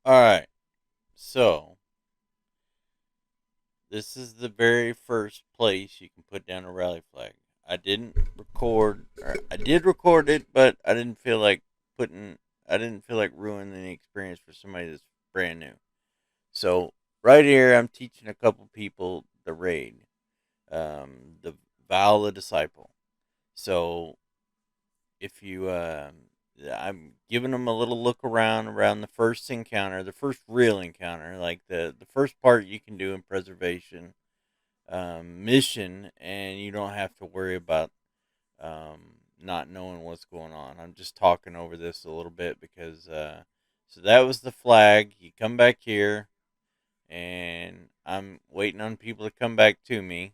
All right. So, this is the very first place you can put down a rally flag. I didn't record, or I did record it, but I didn't feel like ruining the experience for somebody that's brand new. So, right here, I'm teaching a couple people the raid, the VOW the Disciple. So, if you I'm giving them a little look around the first encounter, the first real encounter, like the first part you can do in preservation mission, and you don't have to worry about not knowing what's going on. I'm just talking over this a little bit because so that was the flag. You come back here, and I'm waiting on people to come back to me,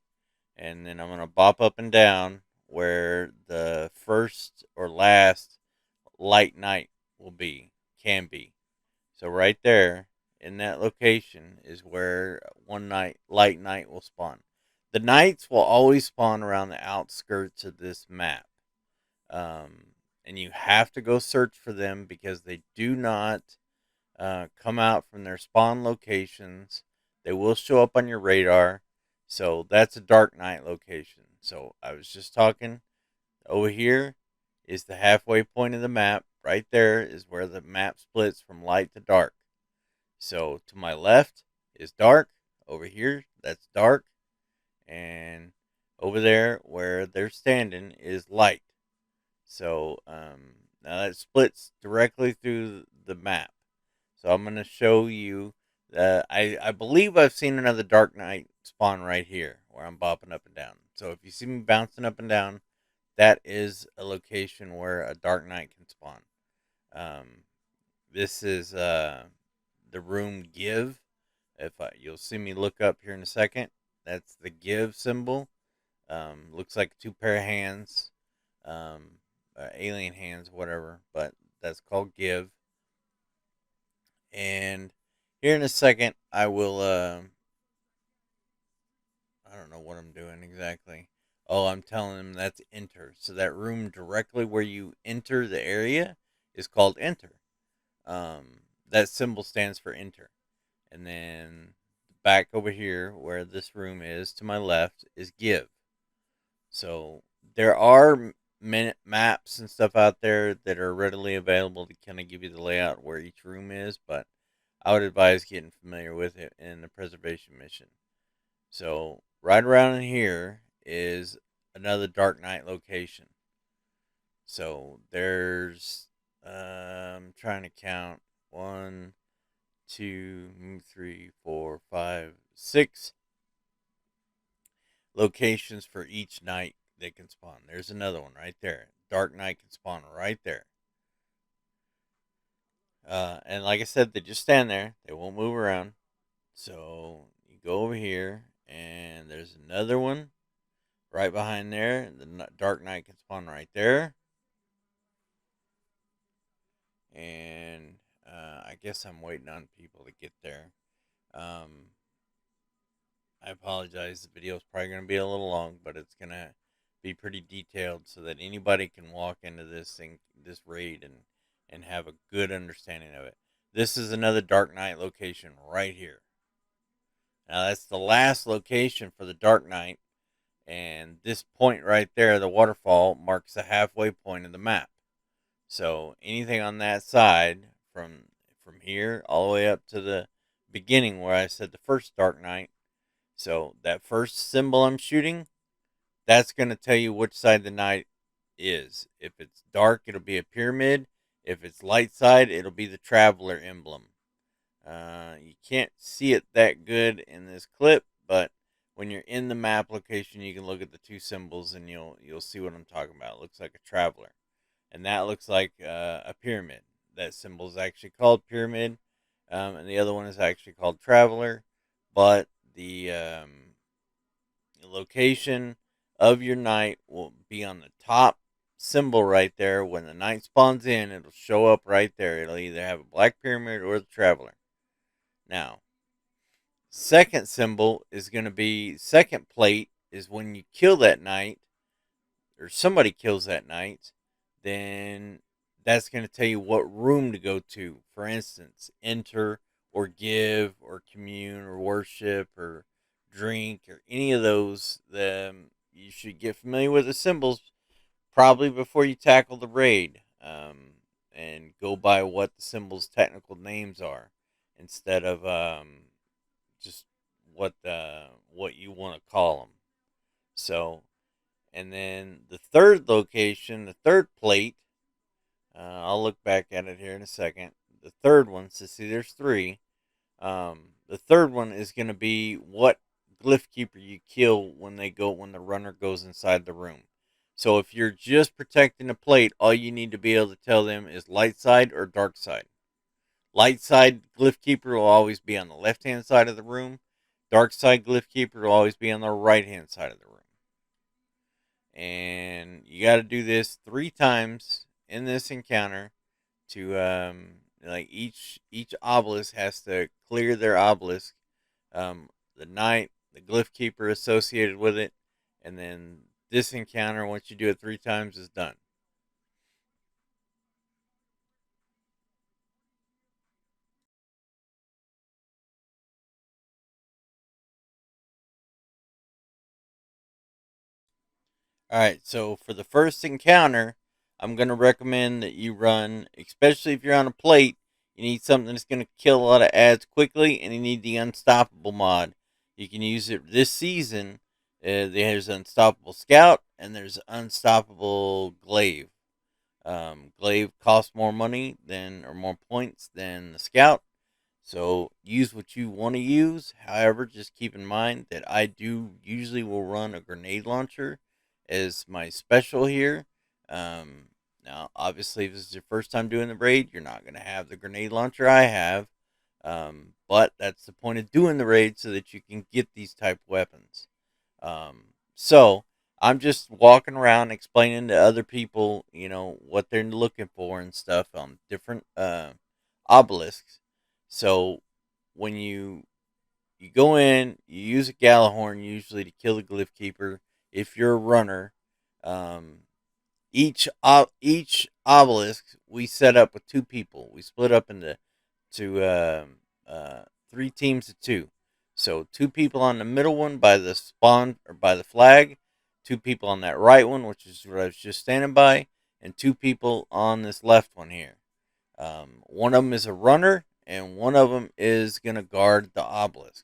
and then I'm gonna bop up and down where the first or last light night will be, can be. So right there in that location is where one night light night will spawn. The nights will always spawn around the outskirts of this map, and you have to go search for them because they do not come out from their spawn locations. They will show up on your radar. So that's a dark night location. So I was just talking over here is the halfway point of the map. Right there is where the map splits from light to dark. So to my left is dark. Over here, that's dark. And over there where they're standing is light. So now that splits directly through the map. So I'm going to show you that I believe I've seen another Dark Knight spawn right here where I'm bopping up and down. So if you see me bouncing up and down, that is a location where a Dark Knight can spawn. Um, this is the room Give. If you'll see me look up here in a second, that's the Give symbol. Looks like two pair of hands, alien hands, whatever, but that's called Give. And here in a second, I will. I don't know what I'm doing exactly. Oh, I'm telling them that's enter. So that room directly where you enter the area is called enter. That symbol stands for enter. And then back over here where this room is to my left is give. So there are minute maps and stuff out there that are readily available to kind of give you the layout where each room is, but I would advise getting familiar with it in the preservation mission. So right around in here is another Dark Knight location. So there's I'm trying to count one, two, three, four, five, six locations for each night they can spawn. There's another one right there. Dark Knight can spawn right there. And like I said, they just stand there. They won't move around. So you go over here, and there's another one right behind there. The Dark Knight can spawn right there. And I guess I'm waiting on people to get there. Um, I apologize. The video is probably going to be a little long, but it's going to be pretty detailed so that anybody can walk into this thing, this raid, and have a good understanding of it. This is another Dark Knight location right here. Now that's the last location for the Dark Knight, and this point right there, the waterfall, marks the halfway point of the map. So anything on that side from here all the way up to the beginning where I said the first Dark Knight. So that first symbol I'm shooting, that's going to tell you which side the night is. If it's dark, it'll be a pyramid. If it's light side, it'll be the traveler emblem. You can't see it that good in this clip, but when you're in the map location, you can look at the two symbols and you'll see what I'm talking about. It looks like a traveler, and that looks like a pyramid. That symbol is actually called pyramid, and the other one is actually called traveler. But the location of your night will be on the top symbol right there. When the night spawns in, it'll show up right there. It'll either have a black pyramid or the traveler. Now, second symbol is going to be second plate is when you kill that night or somebody kills that night, then that's going to tell you what room to go to. For instance, enter or give or commune or worship or drink or any of those. You should get familiar with the symbols probably before you tackle the raid, and go by what the symbols' technical names are instead of just what you want to call them. So, and then the third location, the third plate, I'll look back at it here in a second. The third one, so see, there's three. The third one is going to be what glyph keeper you kill when the runner goes inside the room. So if you're just protecting the plate, all you need to be able to tell them is light side or dark side. Light side glyph keeper will always be on the left hand side of the room. Dark side glyph keeper will always be on the right hand side of the room. And you got to do this 3 times in this encounter to like each obelisk has to clear their obelisk, the knight, the glyph keeper associated with it, and then this encounter, once you do it 3 times, is done. All right, so for the first encounter, I'm going to recommend that you run, especially if you're on a plate, you need something that's going to kill a lot of ads quickly, and you need the Unstoppable mod. You can use it this season. There's Unstoppable Scout, and there's Unstoppable Glaive. Glaive costs more money or more points than the Scout. So use what you want to use. However, just keep in mind that I do usually will run a grenade launcher as my special here. Now, obviously, if this is your first time doing the raid, you're not going to have the grenade launcher I have. But that's the point of doing the raid so that you can get these type weapons. So I'm just walking around explaining to other people, what they're looking for and stuff on different obelisks. So when you go in, you use a Galahorn usually to kill the glyph keeper. If you're a runner, um, each obelisk we set up with 2 people. We split up into to 3 teams of 2. So 2 people on the middle one by the spawn or by the flag, 2 people on that right one, which is what I was just standing by, and 2 people on this left one here. One of them is a runner, and one of them is gonna guard the obelisk.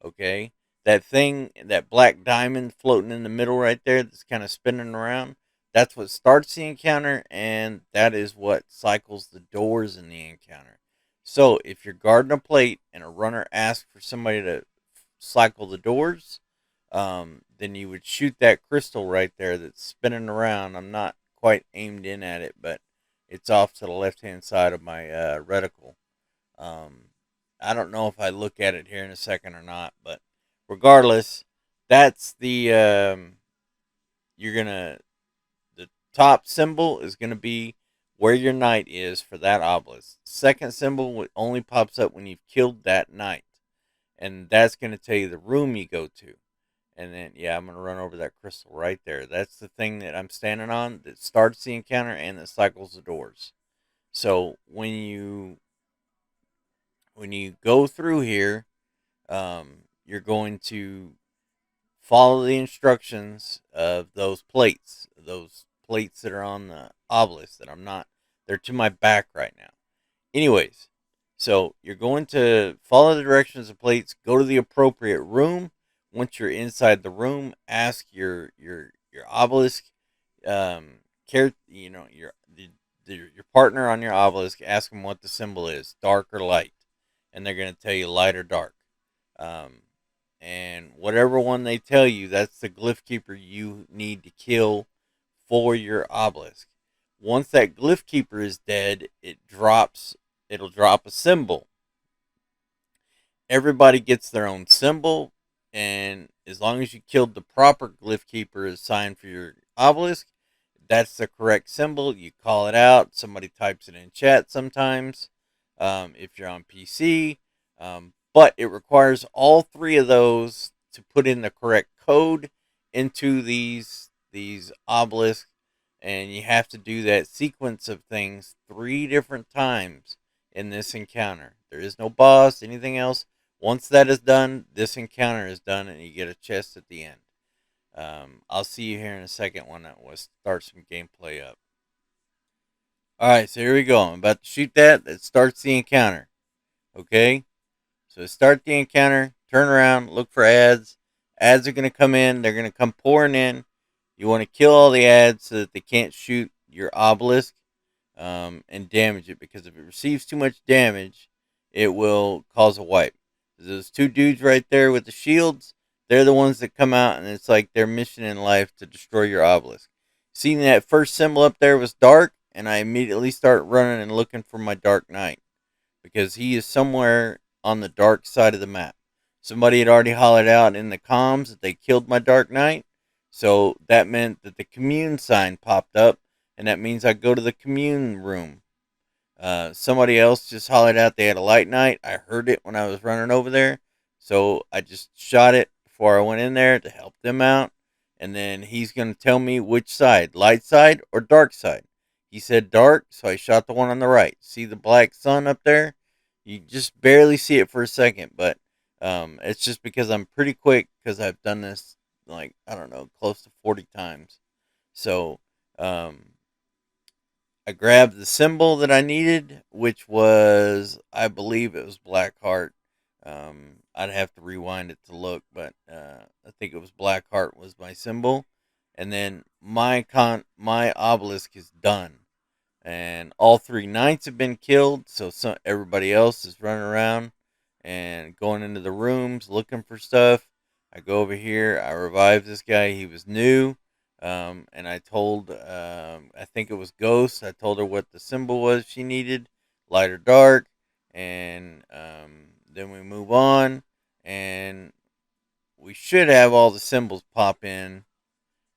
Okay, that thing, that black diamond floating in the middle right there, that's kind of spinning around. That's what starts the encounter, and that is what cycles the doors in the encounter. So if you're guarding a plate and a runner asks for somebody to cycle the doors, then you would shoot that crystal right there that's spinning around. I'm not quite aimed in at it, but it's off to the left hand side of my reticle. Um, I don't know if I look at it here in a second or not, but regardless, that's you're gonna the top symbol is gonna be where your knight is for that obelisk. Second symbol only pops up when you've killed that knight, and that's gonna tell you the room you go to. And then, yeah, I'm gonna run over that crystal right there. That's the thing that I'm standing on that starts the encounter and that cycles the doors. So when you go through here, you're going to follow the instructions of those plates that are on the obelisk that I'm not, they're to my back right now. Anyways, so you're going to follow the directions of plates, go to the appropriate room. Once you're inside the room, ask your obelisk, care, your partner on your obelisk, ask them what the symbol is, dark or light, and they're going to tell you light or dark. Um, and whatever one they tell you, that's the glyph keeper you need to kill for your obelisk. Once that glyph keeper is dead, it'll drop a symbol. Everybody gets their own symbol, and as long as you killed the proper glyph keeper assigned for your obelisk, that's the correct symbol. You call it out. Somebody types it in chat sometimes, if you're on PC. But it requires all 3 of those to put in the correct code into these obelisks. and you have to do that sequence of things 3 different times in this encounter. There is no boss, anything else. Once that is done, this encounter is done, and you get a chest at the end. I'll see you here in a second when I will start some gameplay up. All right, so here we go. I'm about to shoot that. That starts the encounter. Okay, so start the encounter. Turn around. Look for ads. Ads are going to come in. They're going to come pouring in. You want to kill all the ads so that they can't shoot your obelisk and damage it. Because if it receives too much damage, it will cause a wipe. Those 2 dudes right there with the shields, they're the ones that come out, and it's like their mission in life to destroy your obelisk. Seeing that first symbol up there was dark, and I immediately start running and looking for my Dark Knight because he is somewhere on the dark side of the map. Somebody had already hollered out in the comms that they killed my Dark Knight, so that meant that the commune sign popped up, and that means I go to the commune room. Somebody else just hollered out they had a light night. I heard it when I was running over there, so I just shot it before I went in there to help them out. And then he's going to tell me which side, light side or dark side. He said dark, so I shot the one on the right. See the black sun up there? You just barely see it for a second, but it's just because I'm pretty quick because I've done this like I don't know, close to 40 times. So I grabbed the symbol that I needed, which was, I believe it was Blackheart. I'd have to rewind it to look, but I think it was Blackheart was my symbol. And then my obelisk is done, and all 3 knights have been killed. So everybody else is running around and going into the rooms looking for stuff. I go over here. I revive this guy. He was new. And I told, I think it was Ghost. I told her what the symbol was she needed, light or dark. And then we move on. And we should have all the symbols pop in.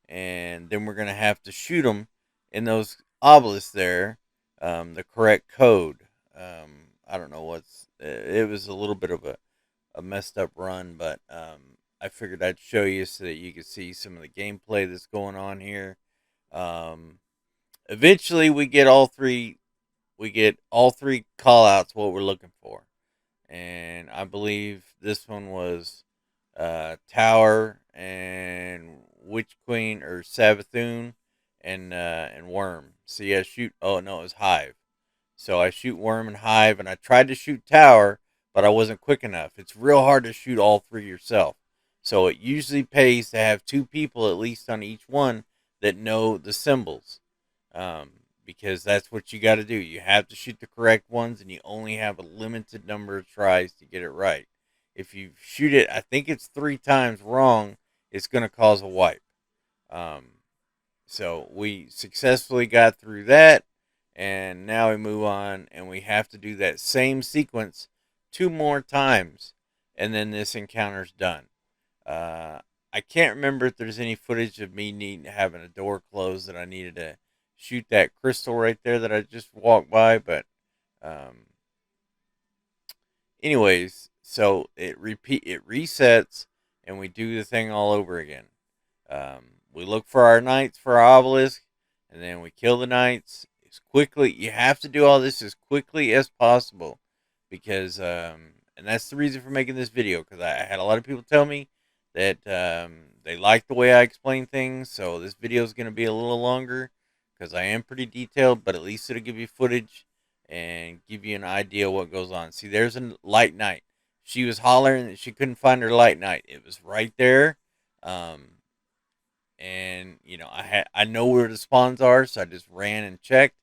And then we're going to have to shoot them in those obelisks there, the correct code. I don't know what's, it was a little bit of a messed up run, but I figured I'd show you so that you could see some of the gameplay that's going on here. Um, Eventually, we get all three. We get all 3 callouts. What we're looking for, and I believe this one was Tower and Witch Queen or Savathun and Worm. See, I shoot. Oh no, it was Hive. So I shoot Worm and Hive, and I tried to shoot Tower, but I wasn't quick enough. It's real hard to shoot all 3 yourself. So it usually pays to have 2 people at least on each one that know the symbols. Um, because that's what you got to do. You have to shoot the correct ones, and you only have a limited number of tries to get it right. If you shoot it, I think it's 3 times wrong, it's going to cause a wipe. Um, so we successfully got through that, and now we move on, and we have to do that same sequence 2 more times, and then this encounter's done. Uh, I can't remember if there's any footage of me needing having a door closed that I needed to shoot that crystal right there that I just walked by, but um, anyways, so it resets, and we do the thing all over again. We look for our knights for our obelisk, and then we kill the knights as quickly. You have to do all this as quickly as possible, because and that's the reason for making this video. Because I had a lot of people tell me that they like the way I explain things, so this video is going to be a little longer because I am pretty detailed, but at least it'll give you footage and give you an idea what goes on. See, there's a light knight. She was hollering that she couldn't find her light knight. It was right there. Um, and I know where the spawns are, so I just ran and checked,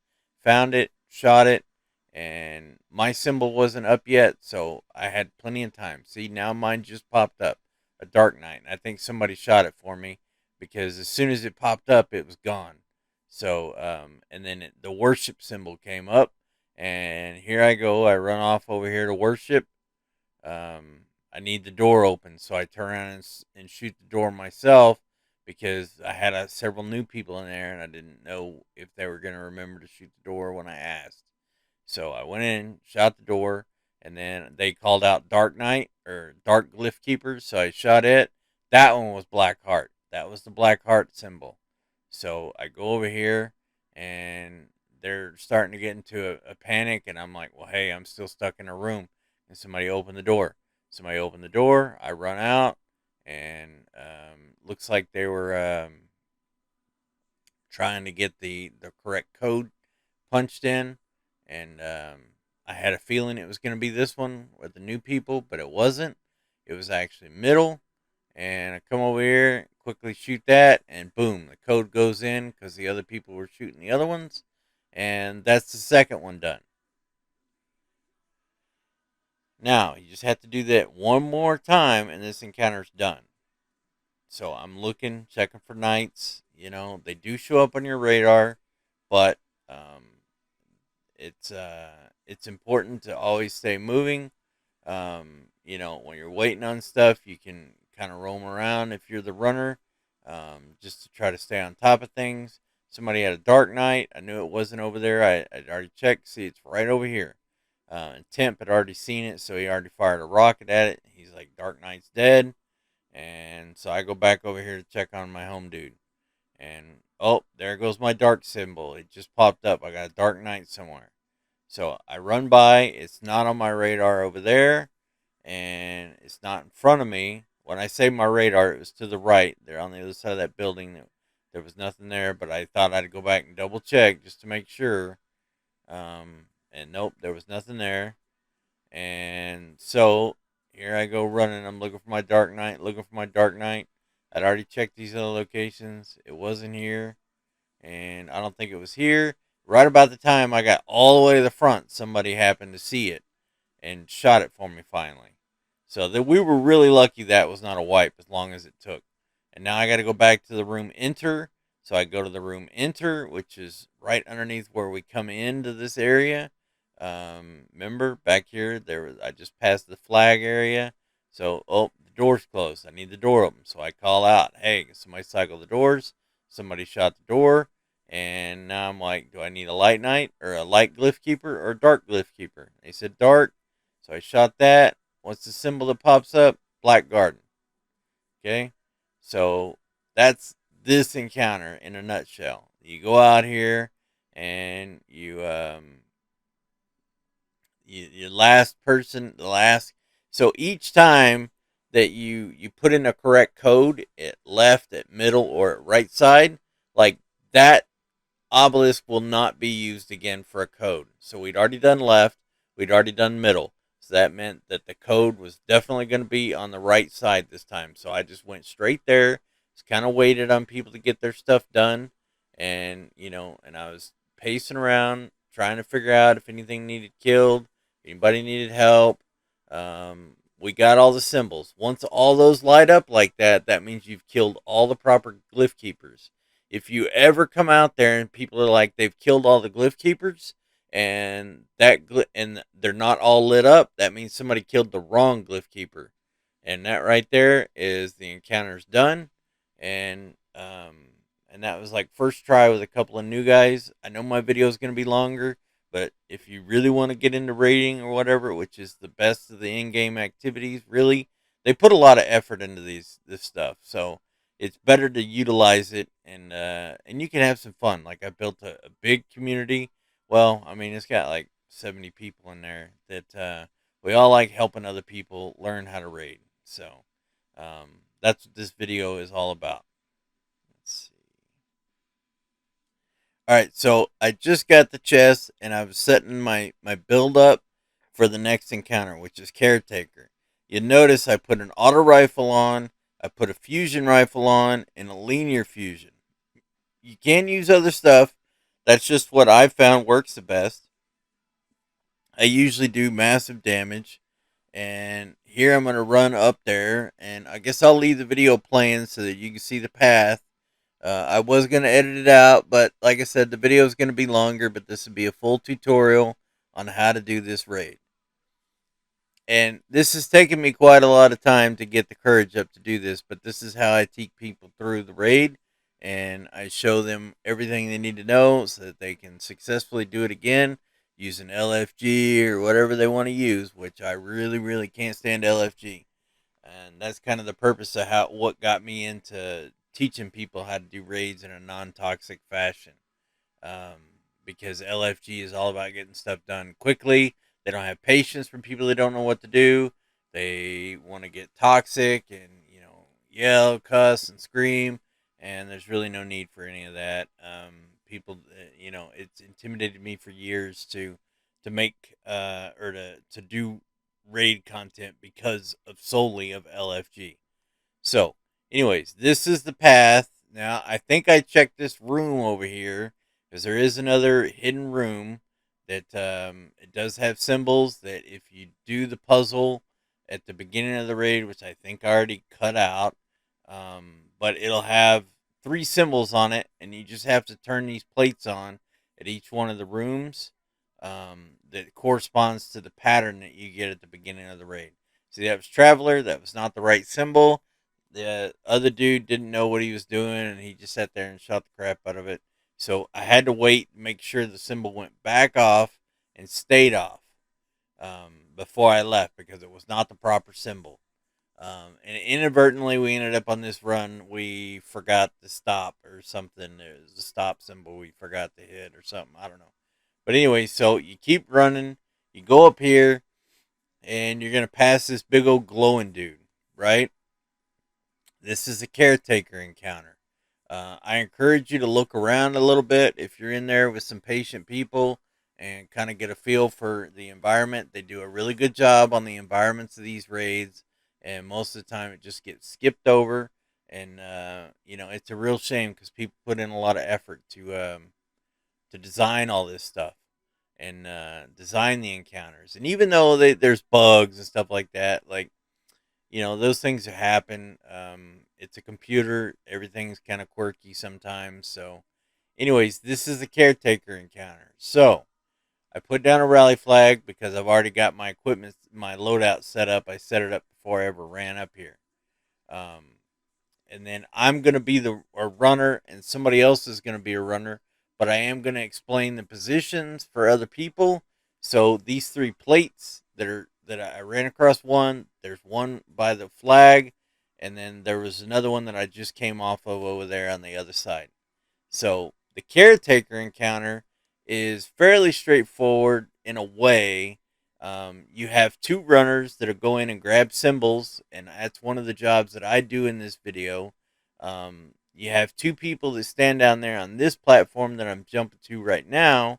found it, shot it, and my symbol wasn't up yet, so I had plenty of time. See, now mine just popped up, a Dark Knight, and I think somebody shot it for me because as soon as it popped up, it was gone. So, and then the worship symbol came up, and here I go. I run off over here to worship. I need the door open, so I turn around and shoot the door myself because I had several new people in there, and I didn't know if they were going to remember to shoot the door when I asked. So I went in, shot the door, and then they called out Dark Knight or Dark Glyph Keepers, so I shot it. That one was Black Heart. That was the Black Heart symbol. So I go over here, and they're starting to get into a panic, and I'm like, well, hey, I'm still stuck in a room. And somebody opened the door. Somebody opened the door. I run out, and looks like they were trying to get the correct code punched in, and I had a feeling it was going to be this one with the new people, but it wasn't. It was actually middle, and I come over here, quickly shoot that, and boom, the code goes in because the other people were shooting the other ones, and that's the second one done. Now you just have to do that one more time, and this encounter's done. So I'm looking, checking for knights. They do show up on your radar, but um, it's important to always stay moving. When you're waiting on stuff, you can kind of roam around if you're the runner, just to try to stay on top of things. Somebody had a dark knight. I knew it wasn't over there. I'd already checked. See, it's right over here. And Temp had already seen it, so he already fired a rocket at it. He's like, Dark Knight's dead. And so I go back over here to check on my home dude. And oh, there goes my dark symbol. It just popped up. I got a Dark Knight somewhere. So I run by. It's not on my radar over there, and it's not in front of me. When I say my radar, it was to the right. They're on the other side of that building. There was nothing there, but I thought I'd go back and double check just to make sure. And nope, there was nothing there. And so here I go running. I'm looking for my Dark Knight, looking for my Dark Knight. I'd already checked these other locations. It wasn't here, and I don't think it was here. Right about the time I got all the way to the front, somebody happened to see it and shot it for me finally. So that we were really lucky that was not a wipe as long as it took. And now I got to go back to the room enter. So I go to the room enter, which is right underneath where we come into this area. Remember back here, I just passed the flag area. So the door's closed. I need the door open. So I call out, hey, somebody cycle the doors. Somebody shot the door. And now I'm like, do I need a light knight or a light glyph keeper or a dark glyph keeper? They said dark. So I shot that. What's the symbol that pops up? Black Garden. Okay? So that's this encounter in a nutshell. You go out here and you last person, the last. So each time that you put in a correct code at left, at middle, or at right side, like that obelisk will not be used again for a code. So we'd already done left, we'd already done middle. So that meant that the code was definitely going to be on the right side this time. So I just went straight there. Just kind of waited on people to get their stuff done. And I was pacing around trying to figure out if anything needed killed, if anybody needed help. We got all the symbols. Once all those light up like that, that means you've killed all the proper glyph keepers. If you ever come out there and people are like they've killed all the glyph keepers and and they're not all lit up, that means somebody killed the wrong glyph keeper, and that right there is the encounter's done. And that was like first try with a couple of new guys. I know my video is going to be longer, but if you really want to get into raiding or whatever, which is the best of the in-game activities, really, they put a lot of effort into this stuff. So it's better to utilize it, and you can have some fun. Like I built a big community. Well, I mean, it's got like 70 people in there that we all like helping other people learn how to raid. So that's what this video is all about. Let's see. All right, so I just got the chest, and I was setting my build up for the next encounter, which is Caretaker. You notice I put an auto rifle on, I put a fusion rifle on, and a linear fusion. You can use other stuff. That's just what I've found works the best. I usually do massive damage, and here I'm going to run up there, and I guess I'll leave the video playing so that you can see the path. I was going to edit it out, but like I said, the video is going to be longer, but this will be a full tutorial on how to do this raid. And this has taken me quite a lot of time to get the courage up to do this, but this is how I take people through the raid, and I show them everything they need to know so that they can successfully do it again using LFG or whatever they want to use, which I really, really can't stand LFG. And that's kind of the purpose of what got me into teaching people how to do raids in a non-toxic fashion. Because LFG is all about getting stuff done quickly. They don't have patience for people that don't know what to do. They want to get toxic and yell, cuss, and scream, and there's really no need for any of that. People, it's intimidated me for years to make or to do raid content because of solely of LFG. So, anyways, this is the path. Now, I think I checked this room over here because there is another hidden room that it does have symbols that if you do the puzzle at the beginning of the raid, which I think I already cut out, but it'll have three symbols on it, and you just have to turn these plates on at each one of the rooms that corresponds to the pattern that you get at the beginning of the raid. See, that was Traveler. That was not the right symbol. The other dude didn't know what he was doing, and he just sat there and shot the crap out of it. So I had to wait and make sure the symbol went back off and stayed off before I left because it was not the proper symbol. And inadvertently, we ended up on this run. We forgot to stop or something. There's a stop symbol we forgot to hit or something. I don't know. But anyway, so you keep running. You go up here, and you're going to pass this big old glowing dude, right? This is a caretaker encounter. I encourage you to look around a little bit if you're in there with some patient people and kind of get a feel for the environment. They do a really good job on the environments of these raids, and most of the time it just gets skipped over. And it's a real shame because people put in a lot of effort to design all this stuff and design the encounters. And even though there's bugs and stuff like that, like those things happen. It's a computer. Everything's kind of quirky sometimes. So, anyways, this is the caretaker encounter. So, I put down a rally flag because I've already got my equipment, my loadout set up. I set it up before I ever ran up here. Um, and then I'm going to be a runner, and somebody else is going to be a runner. But I am going to explain the positions for other people. So these three plates that I ran across one. There's one by the flag, and then there was another one that I just came off of over there on the other side. So the caretaker encounter is fairly straightforward in a way. You have two runners that are going and grab symbols, and that's one of the jobs that I do in this video. You have two people that stand down there on this platform that I'm jumping to right now,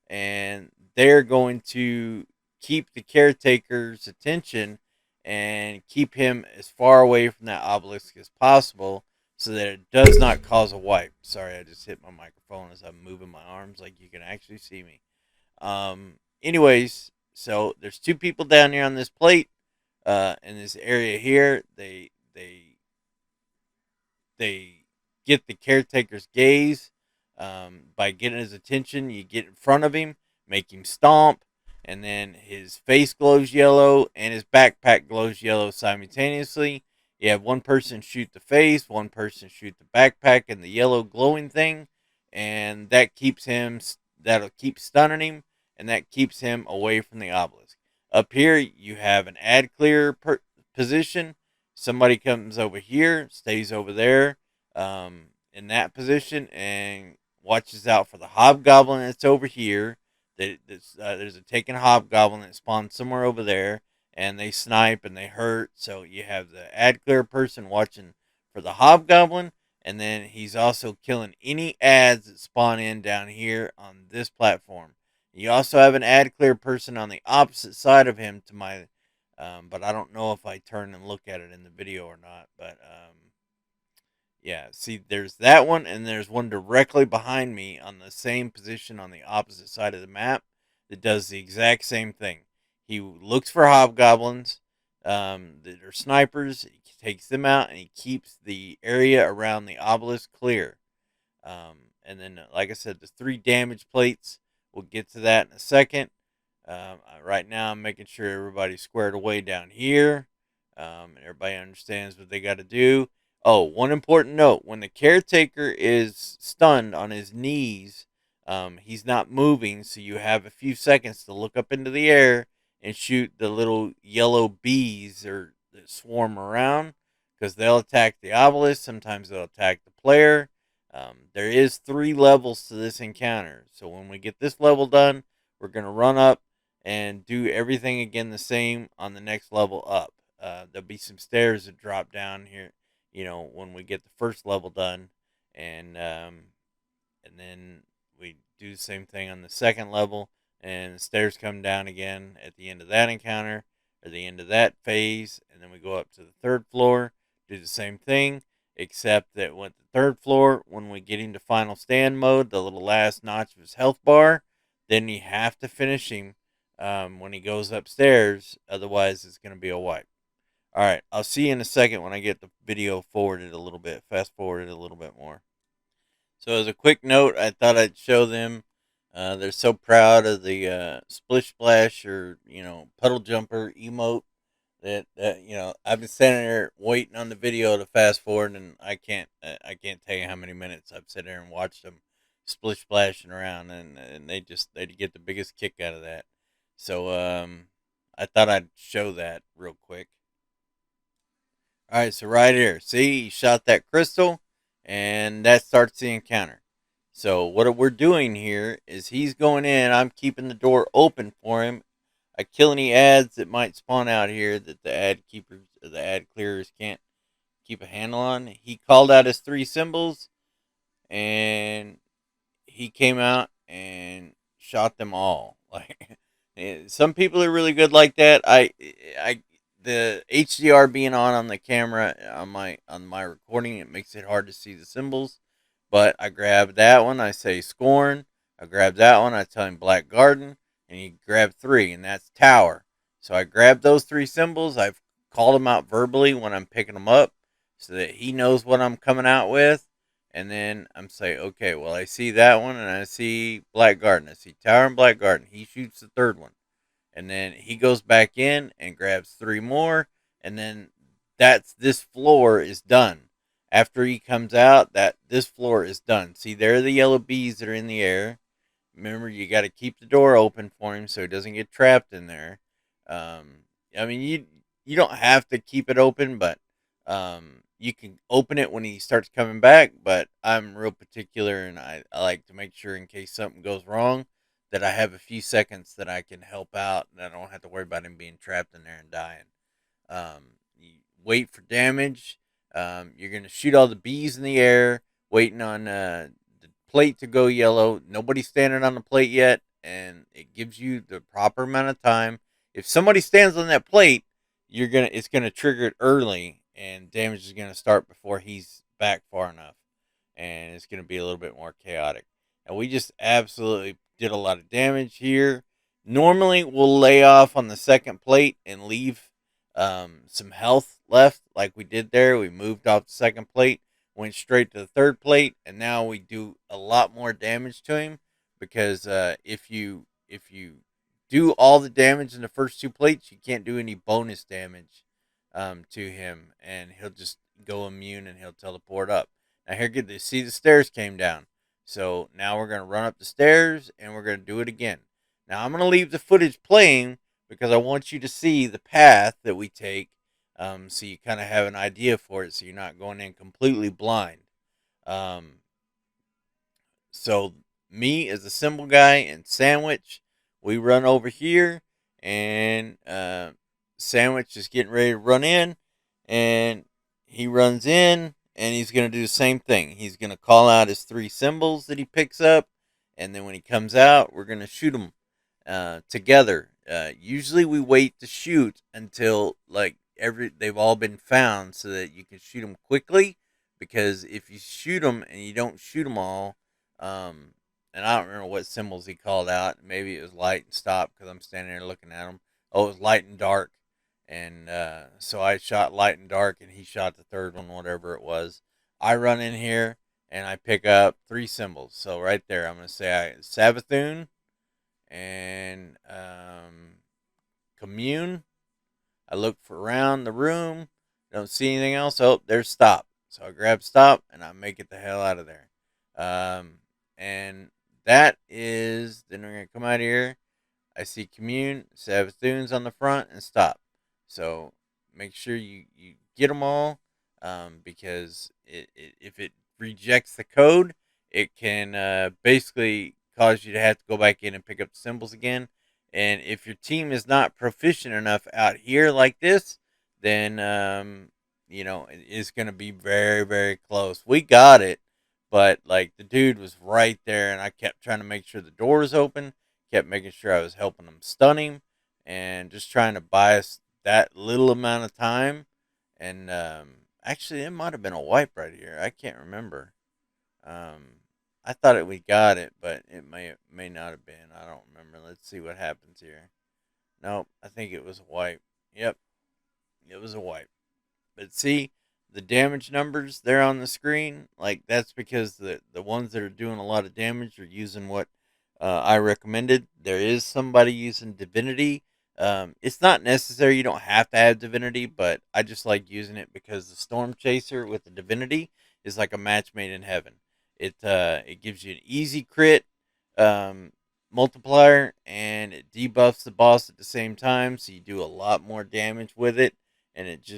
and they're going to keep the caretaker's attention and keep him as far away from that obelisk as possible so that it does not cause a wipe. Sorry, I just hit my microphone as I'm moving my arms like you can actually see me. Anyways, so there's two people down here on this plate in this area here. They get the caretaker's gaze by getting his attention. You get in front of him, make him stomp, and then his face glows yellow and his backpack glows yellow simultaneously. You have one person shoot the face, one person shoot the backpack and the yellow glowing thing, and that'll keep stunning him, and that keeps him away from the obelisk. Up here, you have an ad clear position. Somebody comes over here, stays over there in that position, and watches out for the hobgoblin that's over here. There's a taken hobgoblin that spawns somewhere over there, and they snipe and they hurt. So you have the ad clear person watching for the hobgoblin, and then he's also killing any ads that spawn in down here on this platform. You also have an ad clear person on the opposite side of him to my, but I don't know if I turn and look at it in the video or not. But yeah, see, there's that one, and there's one directly behind me on the same position on the opposite side of the map that does the exact same thing. He looks for hobgoblins that are snipers. He takes them out, and he keeps the area around the obelisk clear. And then, like I said, the 3 damage plates. We'll get to that in a second. Right now, I'm making sure everybody's squared away down here. And everybody understands what they got to do. Oh, one important note. When the caretaker is stunned on his knees, he's not moving, so you have a few seconds to look up into the air and shoot the little yellow bees that swarm around, because they'll attack the obelisk. Sometimes they'll attack the player. There is 3 levels to this encounter. So when we get this level done, we're going to run up and do everything again the same on the next level up. There'll be some stairs that drop down here, when we get the first level done, and then we do the same thing on the second level, and the stairs come down again at the end of that encounter, or the end of that phase, and then we go up to the third floor, do the same thing, except that with the third floor, when we get into final stand mode, the little last notch of his health bar, then you have to finish him when he goes upstairs, otherwise it's going to be a wipe. All right, I'll see you in a second when I get the video forwarded a little bit, fast forwarded a little bit more. So as a quick note, I thought I'd show them. They're so proud of the splish splash or puddle jumper emote that I've been standing there waiting on the video to fast forward, and I can't tell you how many minutes I've sat there and watched them splish splashing around, and they get the biggest kick out of that. So I thought I'd show that real quick. All right, so right here, see, he shot that crystal, and that starts the encounter. So what we're doing here is he's going in. I'm keeping the door open for him. I kill any ads that might spawn out here that the ad keepers, or the ad clearers can't keep a handle on. He called out his 3 symbols, and he came out and shot them all. Like some people are really good like that. I the HDR being on the camera on my recording, it makes it hard to see the symbols. But I grab that one, I say Scorn. I grab that one, I tell him Black Garden, and he grabbed 3, and that's Tower. So I grabbed those 3 symbols. I've called them out verbally when I'm picking them up, so that he knows what I'm coming out with. And then I'm saying, okay, well, I see that one, and I see Black Garden. I see Tower and Black Garden. He shoots the third one. And then he goes back in and grabs 3 more. And then this floor is done. After he comes out, this floor is done. See, there are the yellow bees that are in the air. Remember, you got to keep the door open for him so he doesn't get trapped in there. I mean, you don't have to keep it open, but you can open it when he starts coming back. But I'm real particular, and I like to make sure in case something goes wrong that I have a few seconds that I can help out, and I don't have to worry about him being trapped in there and dying. You wait for damage. You're going to shoot all the bees in the air, waiting on the plate to go yellow. Nobody's standing on the plate yet, and it gives you the proper amount of time. If somebody stands on that plate, it's gonna trigger it early, and damage is gonna start before he's back far enough, and it's gonna be a little bit more chaotic. And we just absolutely did a lot of damage here. Normally, we'll lay off on the second plate and leave some health left, like we did there. We moved off the second plate, went straight to the third plate, and now we do a lot more damage to him because if you do all the damage in the first 2 plates, you can't do any bonus damage to him, and he'll just go immune and he'll teleport up. Now here, get to see the stairs came down. So now we're gonna run up the stairs and we're gonna do it again. Now I'm gonna leave the footage playing because I want you to see the path that we take, so you kind of have an idea for it, so you're not going in completely blind. Um, so me as a symbol guy and Sandwich, we run over here, and Sandwich is getting ready to run in, and he runs in, and he's going to do the same thing. He's going to call out his 3 symbols that he picks up, and then when he comes out, we're going to shoot him together. Usually we wait to shoot until like they've all been found so that you can shoot them quickly, because if you shoot them and you don't shoot them all, um, and I don't remember what symbols he called out. Maybe it was light and stop because I'm standing there looking at him. Oh, it was light and dark. And so I shot light and dark, and he shot the third one, whatever it was. I run in here, and I pick up 3 symbols. So right there, I'm going to say Savathun and Commune. I look for around the room. Don't see anything else. Oh, there's stop. So I grab stop, and I make it the hell out of there. And that is, then we're going to come out here. I see Commune, Savathun's on the front, and stop. So make sure you get them all. because if it rejects the code, it can basically cause you to have to go back in and pick up the symbols again. And if your team is not proficient enough out here like this, then it's going to be very, very close. We got it, but like the dude was right there, and I kept trying to make sure the door was open, kept making sure I was helping him stun him, and just trying to buy us that little amount of time. And actually, it might have been a wipe right here. I can't remember. Um, I thought we got it, but it may not have been. I don't remember. Let's see what happens here. Nope, I think it was a wipe. Yep, it was a wipe. But see, the damage numbers there on the screen, like that's because the ones that are doing a lot of damage are using what I recommended. There is somebody using Divinity. It's not necessary. You don't have to have Divinity, but I just like using it because the Storm Chaser with the Divinity is like a match made in heaven. It gives you an easy crit um, multiplier, and it debuffs the boss at the same time, so you do a lot more damage with it. And it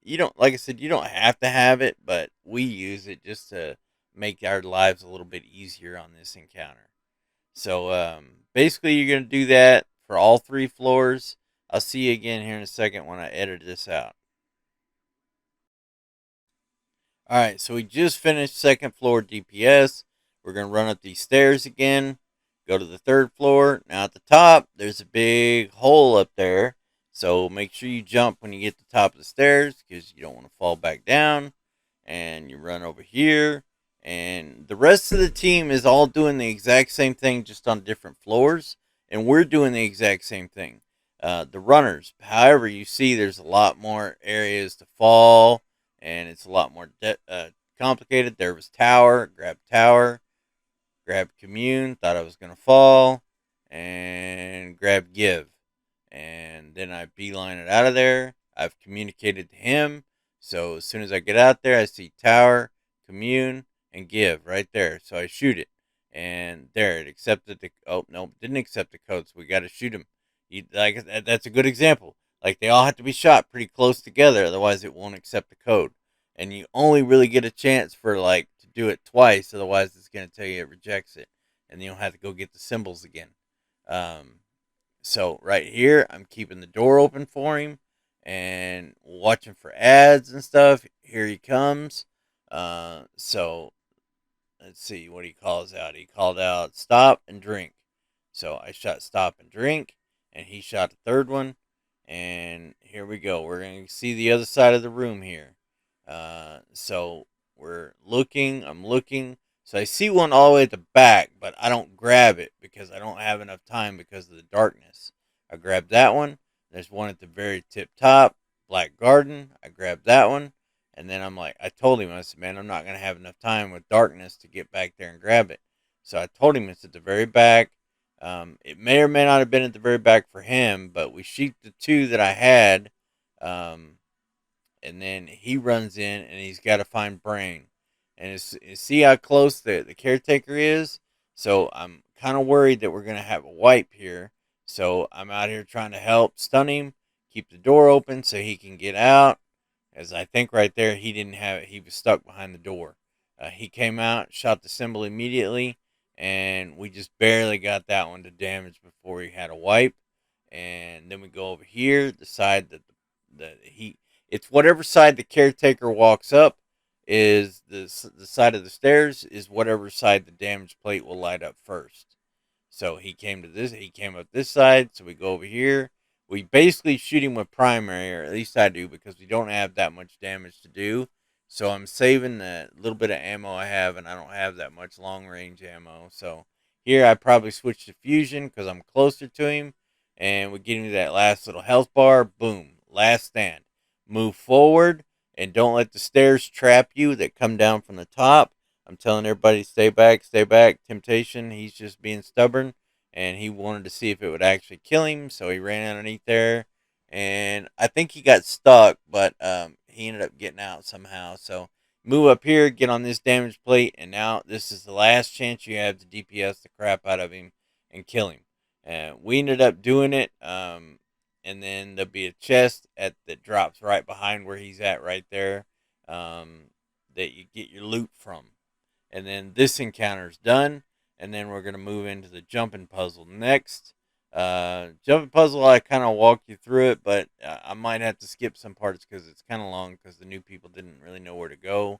you don't, like I said, you don't have to have it, but we use it just to make our lives a little bit easier on this encounter. So basically, you're going to do that for all three floors. I'll see you again here in a second when I edit this out. All right, so we just finished second floor DPS. We're going to run up these stairs again, go to the third floor. Now at the top, there's a big hole up there. So make sure you jump when you get to the top of the stairs because you don't want to fall back down. And you run over here. And the rest of the team is all doing the exact same thing, just on different floors. And we're doing the exact same thing. The runners, however, you see there's a lot more areas to fall, and it's a lot more complicated. There was tower, grab commune, thought I was going to fall, and grab give. And then I beeline it out of there. I've communicated to him. So as soon as I get out there, I see tower, commune, and give right there. So I shoot it. And there, it accepted the. Oh, no, didn't accept the code. So we got to shoot him. That's a good example. Like, they all have to be shot pretty close together. Otherwise, it won't accept the code. And you only really get a chance for, like, to do it twice. Otherwise, it's going to tell you it rejects it. And then you'll have to go get the symbols again. Um, so right here, I'm keeping the door open for him and watching for ads and stuff. Here he comes. So let's see what he calls out. He called out stop and drink. So I shot stop and drink, and he shot the third one. And here we go. We're going to see the other side of the room here. So we're looking. I'm looking. So I see one all the way at the back, but I don't grab it because I don't have enough time because of the darkness. I grabbed that one. There's one at the very tip top, Black Garden. I grabbed that one. And then I'm like, I told him, I said, man, I'm not going to have enough time with darkness to get back there and grab it. So I told him it's at the very back. It may or may not have been at the very back for him, but we shoot the two that I had. Um, and then he runs in and he's got to find Brain. And see how close the caretaker is? So I'm kind of worried that we're going to have a wipe here. So I'm out here trying to help stun him, keep the door open so he can get out. As I think right there, he was stuck behind the door. He came out, shot the symbol immediately, and we just barely got that one to damage before he had a wipe. And then we go over here, the side it's whatever side the caretaker walks up is the side of the stairs is whatever side the damage plate will light up first. So he came up this side, so we go over here. We basically shoot him with primary, or at least I do, because we don't have that much damage to do. So I'm saving the little bit of ammo I have, and I don't have that much long range ammo. So here I probably switch to fusion because I'm closer to him, and we get him to that last little health bar. Boom, last stand. Move forward, and don't let the stairs trap you that come down from the top. I'm telling everybody, stay back, stay back. Temptation, he's just being stubborn, and he wanted to see if it would actually kill him, so he ran underneath there, and I think he got stuck, but he ended up getting out somehow. So move up here, get on this damage plate, and now this is the last chance you have to DPS the crap out of him and kill him. We ended up doing it. and then there'll be a chest that drops right behind where he's at right there, um, that you get your loot from. And then this encounter's done, and then we're gonna move into the jumping puzzle next. Jumping puzzle, I kind of walk you through it, but I might have to skip some parts because it's kind of long because the new people didn't really know where to go.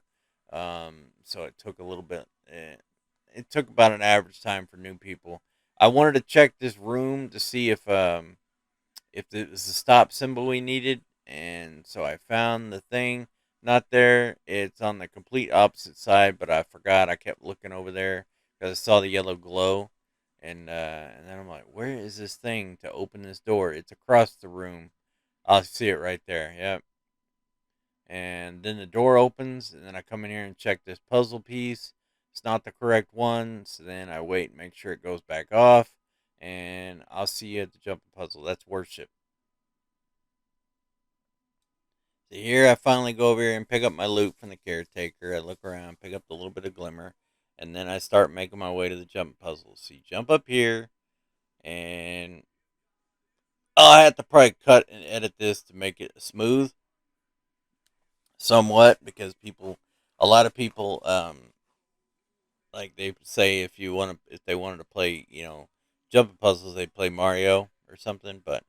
So it took a little bit. It took about an average time for new people. I wanted to check this room to see if it was the stop symbol we needed, and so I found the thing. Not there. It's on the complete opposite side, but I forgot. I kept looking over there because I saw the yellow glow, and then I'm like, where is this thing to open this door? It's across the room. I'll see it right there. Yep. And then the door opens, and then I come in here and check this puzzle piece. It's not the correct one, so then I wait and make sure it goes back off, and I'll see you at the jumping puzzle. That's worship. So here I finally go over here and pick up my loot from the caretaker. I look around, pick up a little bit of glimmer, and then I start making my way to the jump puzzle. So you jump up here, and I have to probably cut and edit this to make it smooth somewhat because a lot of people, like they say if they wanted to play, jumping puzzles, they play Mario or something. But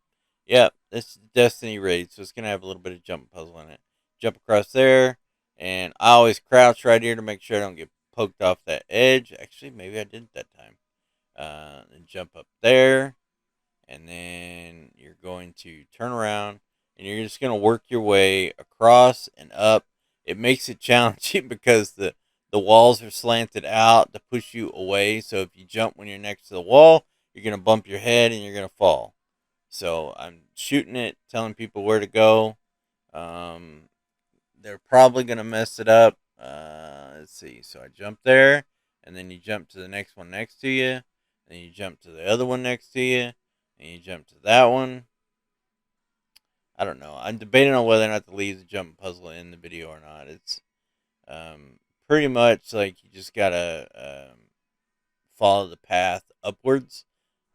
yeah, this is Destiny raid, so it's gonna have a little bit of jumping puzzle in it. Jump across there, and I always crouch right here to make sure I don't get poked off that edge. Actually, maybe I didn't that time. And jump up there, and then you're going to turn around, and you're just going to work your way across and up. It makes it challenging because the walls are slanted out to push you away. So if you jump when you're next to the wall, you're going to bump your head and you're going to fall. So I'm shooting it, telling people where to go. Um, they're probably going to mess it up. Let's see. So I jump there, and then you jump to the next one next to you, and you jump to the other one next to you, and you jump to that one. I don't know. I'm debating on whether or not to leave the jump puzzle in the video or not. It's pretty much like you just gotta follow the path upwards.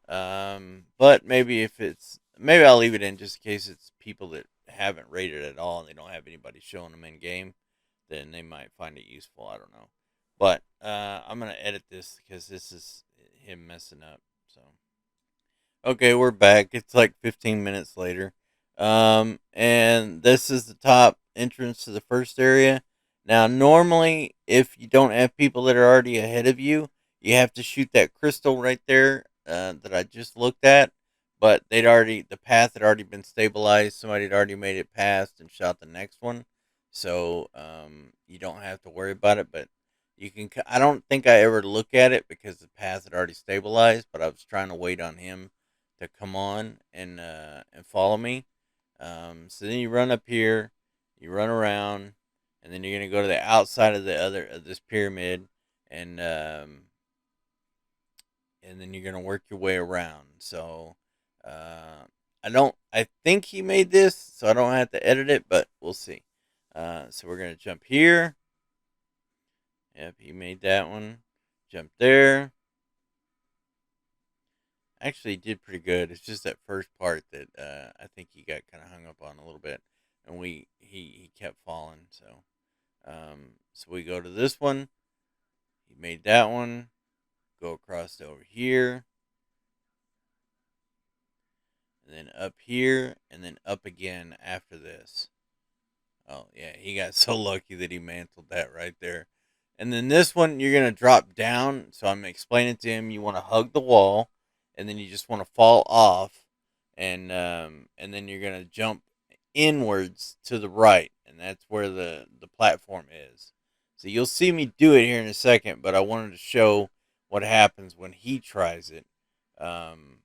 But maybe I'll leave it in just in case it's people that haven't rated at all and they don't have anybody showing them in game. Then they might find it useful. I don't know. But I'm gonna edit this because this is him messing up. So. Okay, we're back. It's like 15 minutes later. And this is the top entrance to the first area. Now, normally, if you don't have people that are already ahead of you, you have to shoot that crystal right there that I just looked at. But the path had already been stabilized. Somebody had already made it past and shot the next one. So you don't have to worry about it. But I don't think I ever look at it because the path had already stabilized. But I was trying to wait on him to come on and follow me. So then you run up here, you run around, and then you're gonna go to the outside of this pyramid, and um, and then you're gonna work your way around. So I think he made this, so I don't have to edit it, but we'll see. So we're gonna jump here. Yep, he made that one. Jump there. Actually, he did pretty good. It's just that first part that I think he got kind of hung up on a little bit, and he kept falling. So we go to this one. He made that one. Go across to over here, and then up here, and then up again after this. Oh yeah, he got so lucky that he mantled that right there. And then this one, you're gonna drop down. So I'm explaining to him, you want to hug the wall, and then you just want to fall off, and then you're gonna jump inwards to the right, and that's where the platform is. So you'll see me do it here in a second, but I wanted to show what happens when he tries it. Um,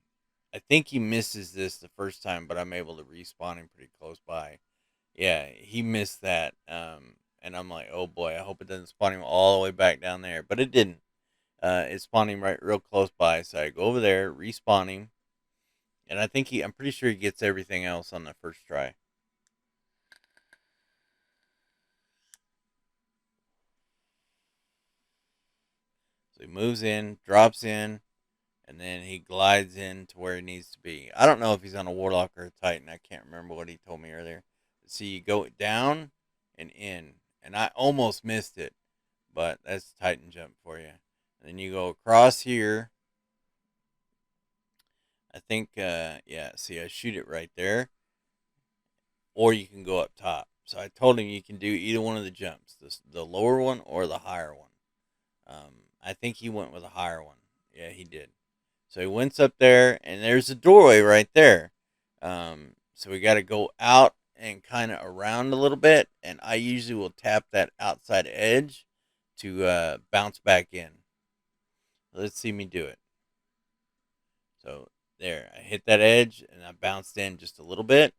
I think he misses this the first time, but I'm able to respawn him pretty close by. Yeah, he missed that. And I'm like, oh boy, I hope it doesn't spawn him all the way back down there. But it didn't. It spawned him right real close by. So I go over there, respawn him, and I'm pretty sure he gets everything else on the first try. So he moves in, drops in, and then he glides in to where he needs to be. I don't know if he's on a Warlock or a Titan. I can't remember what he told me earlier. See, you go down and in, and I almost missed it, but that's Titan jump for you. And then you go across here. I think, yeah, see, I shoot it right there, or you can go up top. So I told him you can do either one of the jumps, the lower one or the higher one. I think he went with a higher one. Yeah, he did. So he went up there, and there's a doorway right there. So we got to go out and kind of around a little bit, and I usually will tap that outside edge to bounce back in. Let's see me do it. So there, I hit that edge, and I bounced in just a little bit,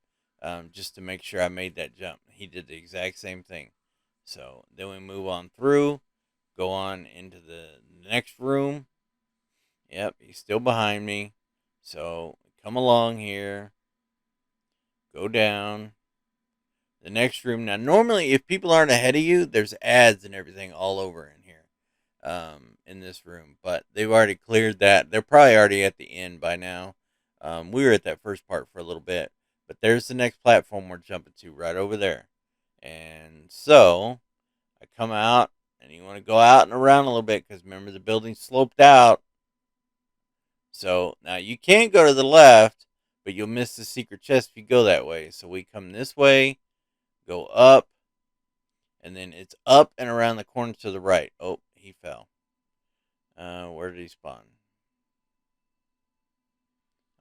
just to make sure I made that jump. He did the exact same thing. So then we move on through, go on into the next room. Yep, he's still behind me. So come along here, go down. The next room. Now, normally, if people aren't ahead of you, there's ads and everything all over in here, in this room. But they've already cleared that. They're probably already at the end by now. We were at that first part for a little bit. But there's the next platform we're jumping to right over there. And so I come out, and you want to go out and around a little bit because remember the building sloped out. So now you can go to the left, but you'll miss the secret chest if you go that way. So we come this way, go up, and then it's up and around the corner to the right. Oh, he fell. Where did he spawn?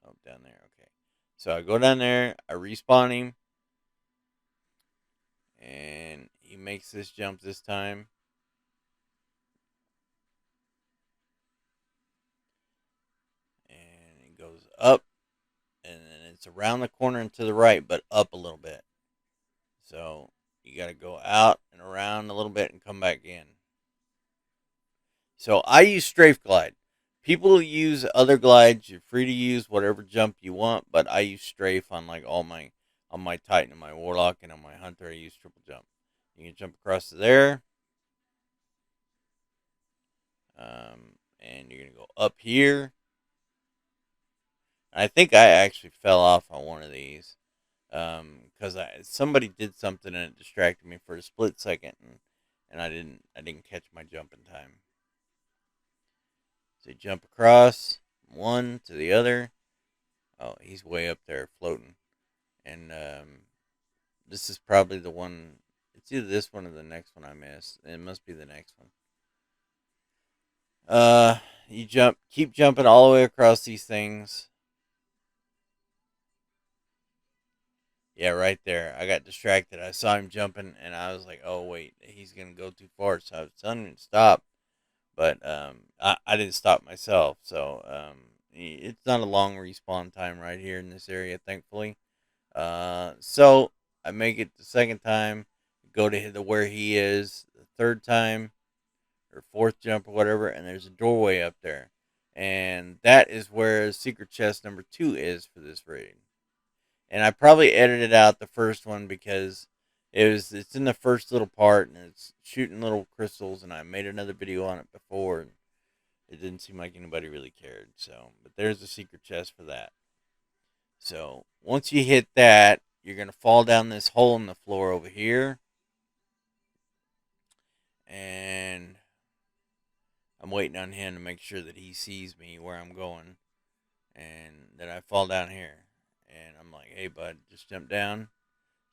Oh, down there. Okay. So I go down there, I respawn him, and he makes this jump this time. And it goes up, and then it's around the corner and to the right, but up a little bit. So you got to go out and around a little bit and come back in. So I use strafe glide. People use other glides. You're free to use whatever jump you want, but I use strafe on like all my on my Titan and my Warlock and on my Hunter. I use triple jump. You can jump across to there, and you're gonna go up here. I think I actually fell off on one of these because somebody did something and it distracted me for a split second, and I didn't catch my jump in time. So you jump across one to the other. Oh, he's way up there floating. And this is probably the one. It's either this one or the next one I missed. It must be the next one. You keep jumping all the way across these things. Yeah, right there. I got distracted. I saw him jumping, and I was like, "Oh wait, he's gonna go too far." So I was telling him to stop, but I didn't stop myself. So it's not a long respawn time right here in this area, thankfully. So I make it the second time, go to where he is the third time or fourth jump or whatever, and there's a doorway up there, and that is where secret chest number 2 is for this raid. And I probably edited out the first one because it's in the first little part and it's shooting little crystals, and I made another video on it before, and it didn't seem like anybody really cared. So, but there's a secret chest for that. So once you hit that, you're going to fall down this hole in the floor over here. And I'm waiting on him to make sure that he sees me where I'm going. And then I fall down here. And I'm like, hey, bud, just jump down.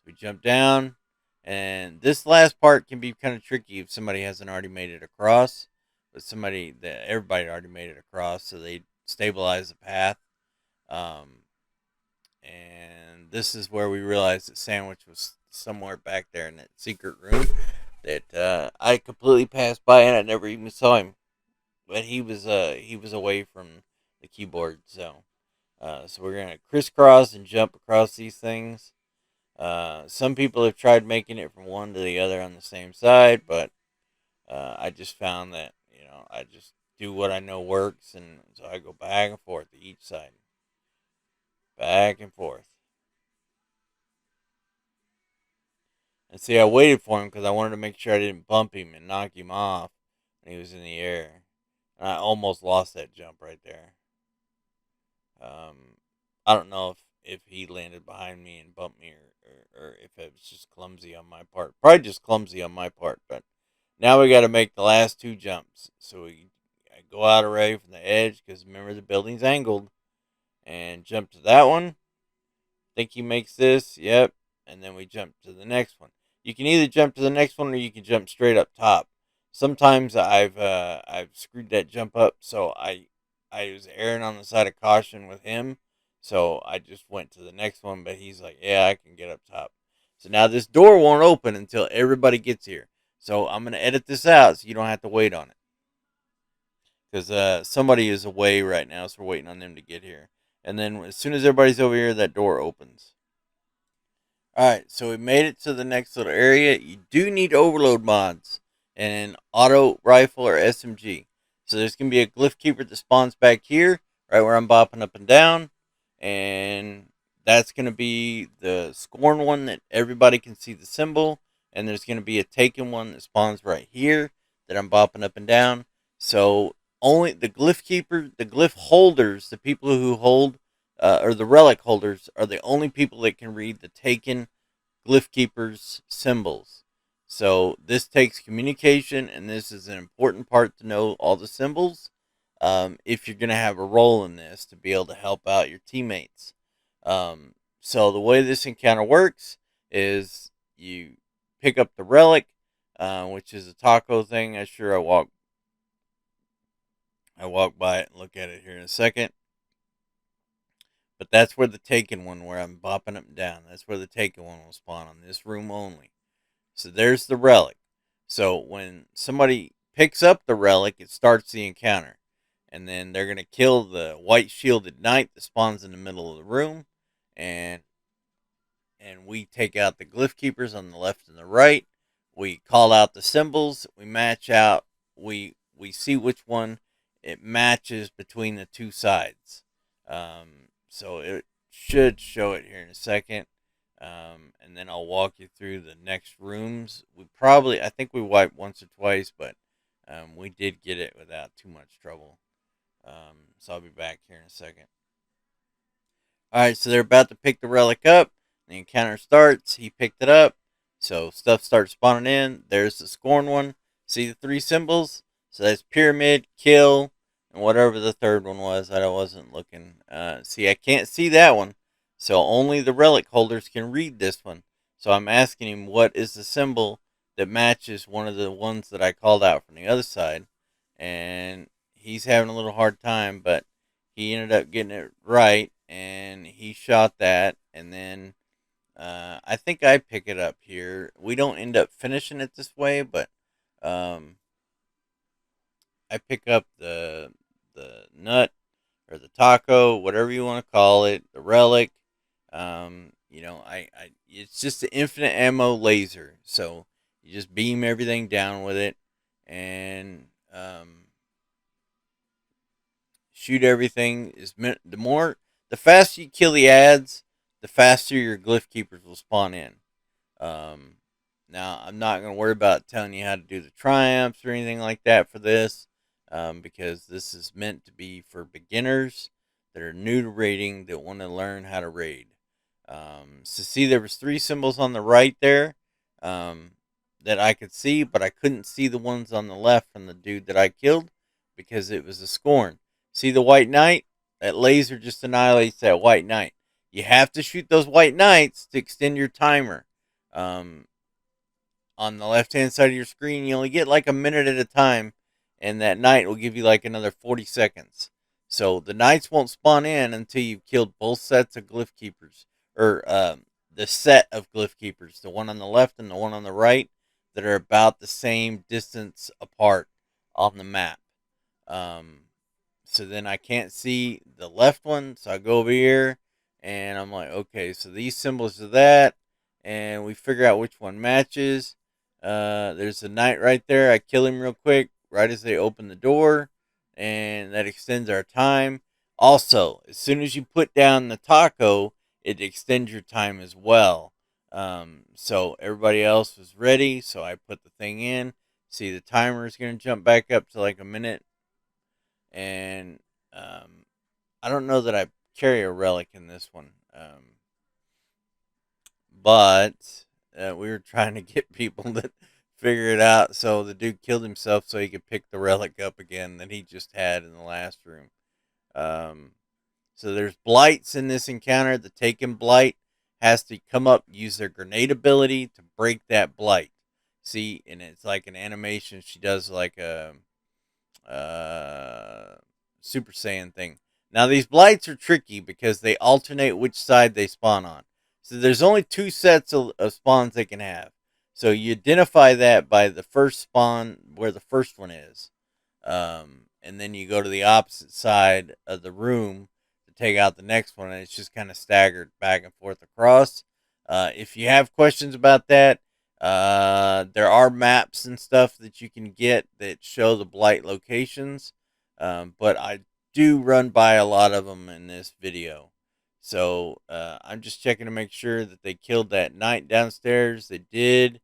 We jump down. And this last part can be kind of tricky if somebody hasn't already made it across. But everybody already made it across, so they stabilize the path. And this is where we realized that Sandwich was somewhere back there in that secret room that I completely passed by and I never even saw him. But he was away from the keyboard, so we're gonna crisscross and jump across these things. Some people have tried making it from one to the other on the same side, but I just found that I just do what I know works, and so I go back and forth to each side, back and forth. And see, I waited for him because I wanted to make sure I didn't bump him and knock him off when he was in the air. And I almost lost that jump right there. Um, I don't know if he landed behind me and bumped me, or if it was just clumsy on my part. Probably just clumsy on my part. But now we got to make the last two jumps. So I go out already from the edge because remember the building's angled, and jump to that one. Think he makes this. Yep. And then we jump to the next one. You can either jump to the next one or you can jump straight up top. Sometimes I've screwed that jump up, so I was erring on the side of caution with him. So I just went to the next one, but he's like, "Yeah, I can get up top." So now this door won't open until everybody gets here. So I'm gonna edit this out so you don't have to wait on it because somebody is away right now, so we're waiting on them to get here. And then as soon as everybody's over here, that door opens. All right, so we made it to the next little area. You do need overload mods and an auto rifle or SMG. So there's going to be a glyph keeper that spawns back here, right where I'm bopping up and down. And that's going to be the scorn one that everybody can see the symbol. And there's going to be a taken one that spawns right here that I'm bopping up and down. So only the glyph keeper, the glyph holders, the people who hold or the relic holders are the only people that can read the taken glyph keepers symbols. So this takes communication, and this is an important part to know all the symbols if you're going to have a role in this to be able to help out your teammates. So the way this encounter works is you pick up the relic, which is a taco thing. I walk by it and look at it here in a second. But that's where the taken one, where I'm bopping up and down, that's where the taken one will spawn on this room only. So there's the relic. So when somebody picks up the relic, it starts the encounter. And then they're going to kill the white shielded knight that spawns in the middle of the room. And we take out the glyph keepers on the left and the right. We call out the symbols. We match out. We see which one it matches between the two sides. So it should show it here in a second. And then I'll walk you through the next rooms. I think we wiped once or twice, but we did get it without too much trouble. So I'll be back here in a second. All right, so they're about to pick the relic up. The encounter starts. He picked it up. So stuff starts spawning in. There's the scorn one. See the three symbols? So that's pyramid, kill, and whatever the third one was. I wasn't looking. See, I can't see that one. So only the relic holders can read this one. So I'm asking him what is the symbol that matches one of the ones that I called out from the other side. And he's having a little hard time, but he ended up getting it right, and he shot that, and then I think I pick it up here. We don't end up finishing it this way, but um, I pick up the nut or the taco, whatever you want to call it, the relic. I it's just an infinite ammo laser, so you just beam everything down with it, and shoot everything. The faster you kill the ads, the faster your glyph keepers will spawn in. Um, Now I'm not going to worry about telling you how to do the triumphs or anything like that for this, because this is meant to be for beginners that are new to raiding that want to learn how to raid. So see, there was three symbols on the right there that I could see, but I couldn't see the ones on the left from the dude that I killed because it was a scorn. See the white knight? That laser just annihilates that white knight. You have to shoot those white knights to extend your timer. Um, on the left hand side of your screen, you only get like a minute at a time, and that knight will give you like another 40 seconds. So the knights won't spawn in until you've killed both sets of glyph keepers, or the set of glyph keepers, the one on the left and the one on the right, that are about the same distance apart on the map. Um, so then I can't see the left one, so I go over here and I'm like, okay, so these symbols are that, and we figure out which one matches. There's a knight right there. I kill him real quick right as they open the door, and that extends our time. Also, as soon as you put down the taco, it extends your time as well. So everybody else was ready, so I put the thing in. See, the timer is going to jump back up to like a minute, and I don't know that I carry a relic in this one. But we were trying to get people to figure it out. So the dude killed himself so he could pick the relic up again that he just had in the last room. Um, so there's blights in this encounter. The taken blight has to come up, use their grenade ability to break that blight. See, and it's like an animation. She does like a uh, Super Saiyan thing. Now these blights are tricky because they alternate which side they spawn on. So there's only two sets of spawns they can have. So you identify that by the first spawn where the first one is, and then you go to the opposite side of the room to take out the next one, and it's just kind of staggered back and forth across. If you have questions about that, there are maps and stuff that you can get that show the blight locations, but I do run by a lot of them in this video. So I'm just checking to make sure that they killed that knight downstairs. They did.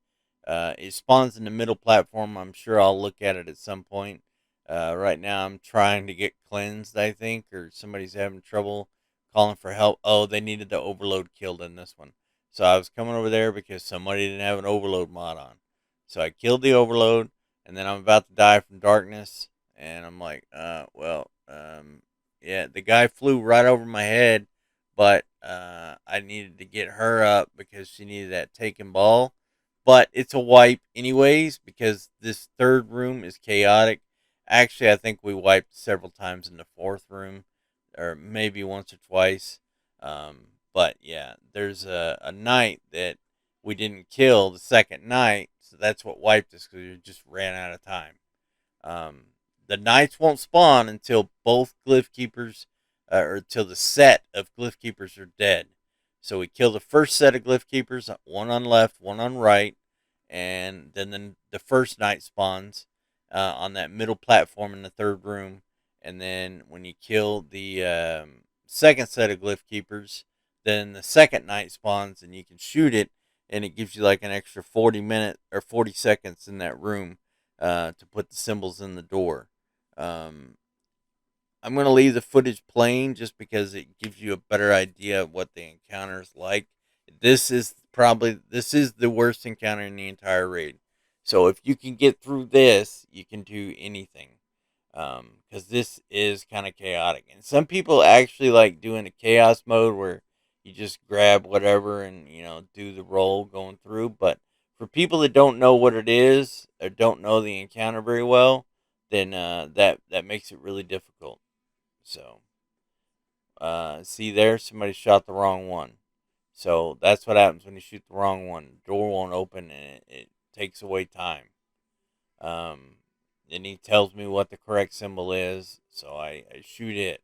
It spawns in the middle platform. I'm sure I'll look at it at some point. Right now, I'm trying to get cleansed, I think, or somebody's having trouble calling for help. Oh, they needed the overload killed in this one. So I was coming over there because somebody didn't have an overload mod on. So I killed the overload, and then I'm about to die from darkness, and I'm like, yeah, the guy flew right over my head, but I needed to get her up because she needed that taken ball. But it's a wipe anyways because this third room is chaotic. Actually, I think we wiped several times in the fourth room, or maybe once or twice. But yeah, there's a knight that we didn't kill the second night, so that's what wiped us because we just ran out of time. Um, the knights won't spawn until both glyph keepers, or until the set of glyph keepers are dead. So we kill the first set of glyph keepers, one on left, one on right, and then the first knight spawns on that middle platform in the third room. And then when you kill the second set of glyph keepers, then the second knight spawns and you can shoot it, and it gives you like an extra 40 minutes or 40 seconds in that room to put the symbols in the door. Um, I'm going to leave the footage playing just because it gives you a better idea of what the encounter is like. This is the worst encounter in the entire raid. So if you can get through this, you can do anything. Because this is kind of chaotic, and some people actually like doing a chaos mode where you just grab whatever and do the roll going through. But for people that don't know what it is or don't know the encounter very well, then that makes it really difficult. So, see there, somebody shot the wrong one. So that's what happens when you shoot the wrong one. The door won't open, and it takes away time. Um, then he tells me what the correct symbol is, so I shoot it.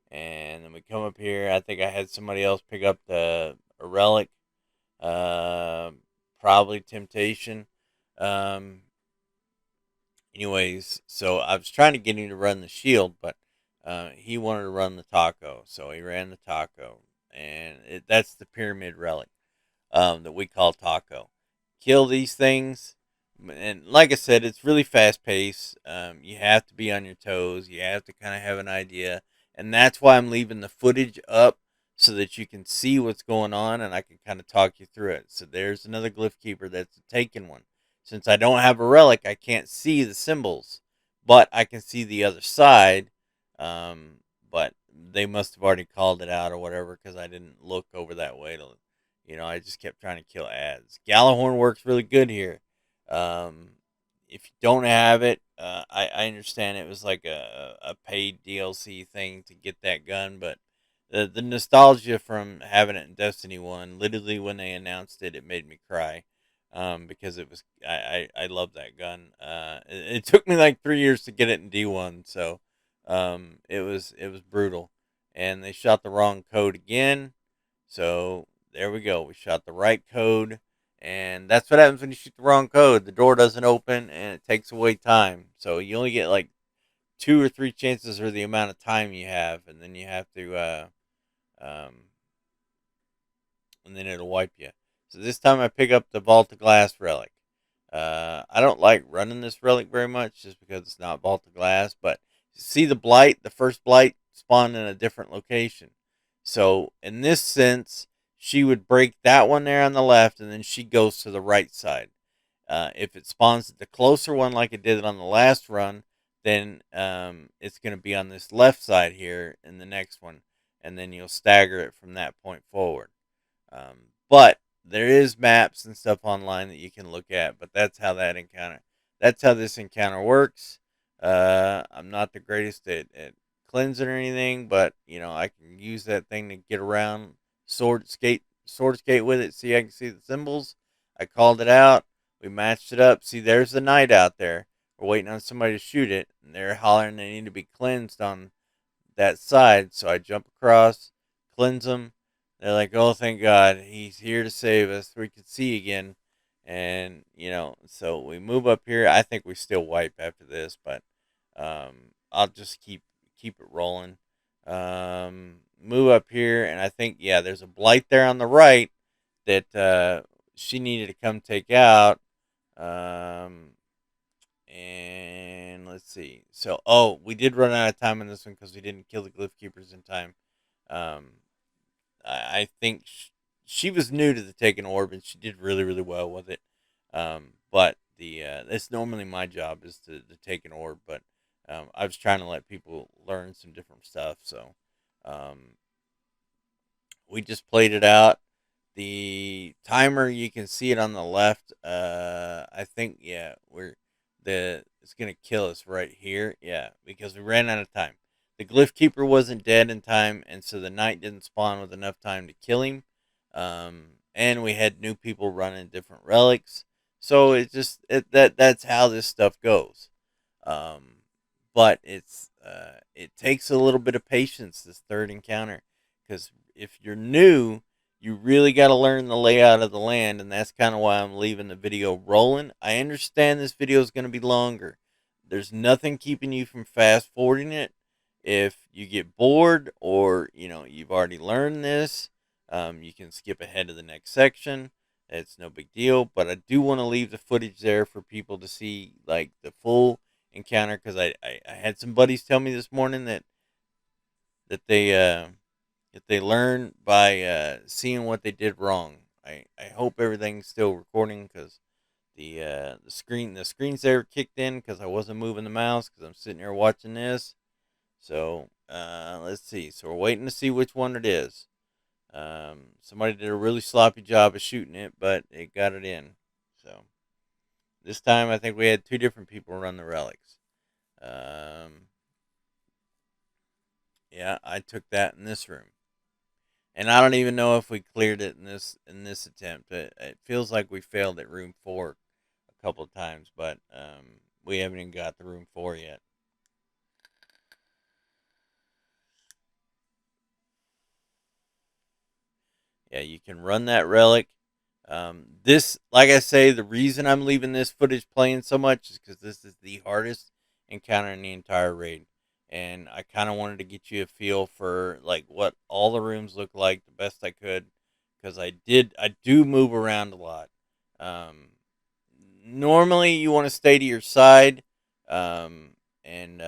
And then we come up here. I think I had somebody else pick up a relic, uh, probably Temptation. Um, Anyways, so I was trying to get him to run the shield, but he wanted to run the taco, so he ran the taco, and that's the pyramid relic that we call taco. Kill these things, and like I said, it's really fast paced. You have to be on your toes. You have to kind of have an idea, and that's why I'm leaving the footage up so that you can see what's going on, and I can kind of talk you through it. So there's another glyph keeper that's taken one. Since I don't have a relic, I can't see the symbols, but I can see the other side. Um, but they must have already called it out or whatever because I didn't look over that way to, I just kept trying to kill ads. Gallahorn works really good here. Um, if you don't have it, I understand it was like a paid DLC thing to get that gun, but the nostalgia from having it in Destiny 1, literally when they announced it, it made me cry. Because it was I love that gun. It took me like 3 years to get it in D1, so it was brutal. And they shot the wrong code again, so there we go. We shot the right code, and that's what happens when you shoot the wrong code. The door doesn't open, and it takes away time. So you only get like two or three chances, or the amount of time you have, and then you have to um, and then it'll wipe you. So this time I pick up the Vault of Glass relic. I don't like running this relic very much just because it's not Vault of Glass, but see the blight, the first blight spawned in a different location. So in this sense, she would break that one there on the left, and then she goes to the right side. If it spawns the closer one like it did on the last run, then it's going to be on this left side here in the next one, and then you'll stagger it from that point forward. But there is maps and stuff online that you can look at. But that's how this encounter works. I'm not the greatest at cleansing or anything, but I can use that thing to get around, sword skate with it. See, I can see the symbols. I called it out. We matched it up. See, there's the knight out there. We're waiting on somebody to shoot it, and they're hollering they need to be cleansed on that side. So I jump across, cleanse them. They're like, "Oh, thank God, he's here to save us. We can see again." And so we move up here. I think we still wipe after this, but I'll just keep it rolling. Move up here, and I think there's a blight there on the right that she needed to come take out. Um, and let's see. So, we did run out of time on this one because we didn't kill the glyph keepers in time. Um, I think she was new to the taken orb, and she did really, really well with it. But that's normally my job is to take an orb, but I was trying to let people learn some different stuff. So um, we just played it out. The timer, you can see it on the left. I think we're the it's gonna kill us right here. Yeah, because we ran out of time. The glyph keeper wasn't dead in time, and so the knight didn't spawn with enough time to kill him. And we had new people running different relics, so that's how this stuff goes. Um, but it takes a little bit of patience this third encounter, because if you're new, you really got to learn the layout of the land, and that's kind of why I'm leaving the video rolling. I understand this video is going to be longer. There's nothing keeping you from fast forwarding it. If you get bored, or you've already learned this, you can skip ahead to the next section. It's no big deal, but I do want to leave the footage there for people to see like the full encounter, because I had some buddies tell me this morning that they learn by seeing what they did wrong. I hope everything's still recording, because the screensaver kicked in because I wasn't moving the mouse, because I'm sitting here watching this. So let's see. So we're waiting to see which one it is. Somebody did a really sloppy job of shooting it, but it got it in. So this time I think we had two different people run the relics. Yeah, I took that in this room. And I don't even know if we cleared it in this attempt. It feels like we failed at room 4 a couple of times, but we haven't even got to room 4 yet. Yeah, you can run that relic. This, like I say, the reason I'm leaving this footage playing so much is because this is the hardest encounter in the entire raid, and I kind of wanted to get you a feel for like what all the rooms look like the best I could, because I do move around a lot. Um, Normally, you want to stay to your side, um, and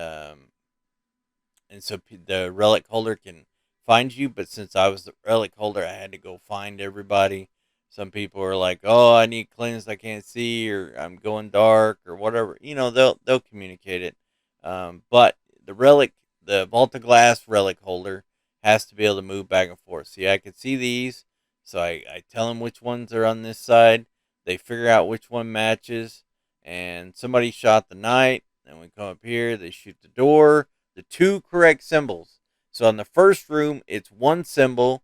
so the relic holder can find you. But since I was the relic holder, I had to go find everybody. Some people are like, "Oh, I need cleansed, I can't see," or "I'm going dark," or whatever. They'll communicate it. But the Vault of Glass relic holder has to be able to move back and forth. See, I can see these, so I tell them which ones are on this side. They figure out which one matches, and somebody shot the knight. Then we come up here, they shoot the door, the two correct symbols. So in the first room, it's one symbol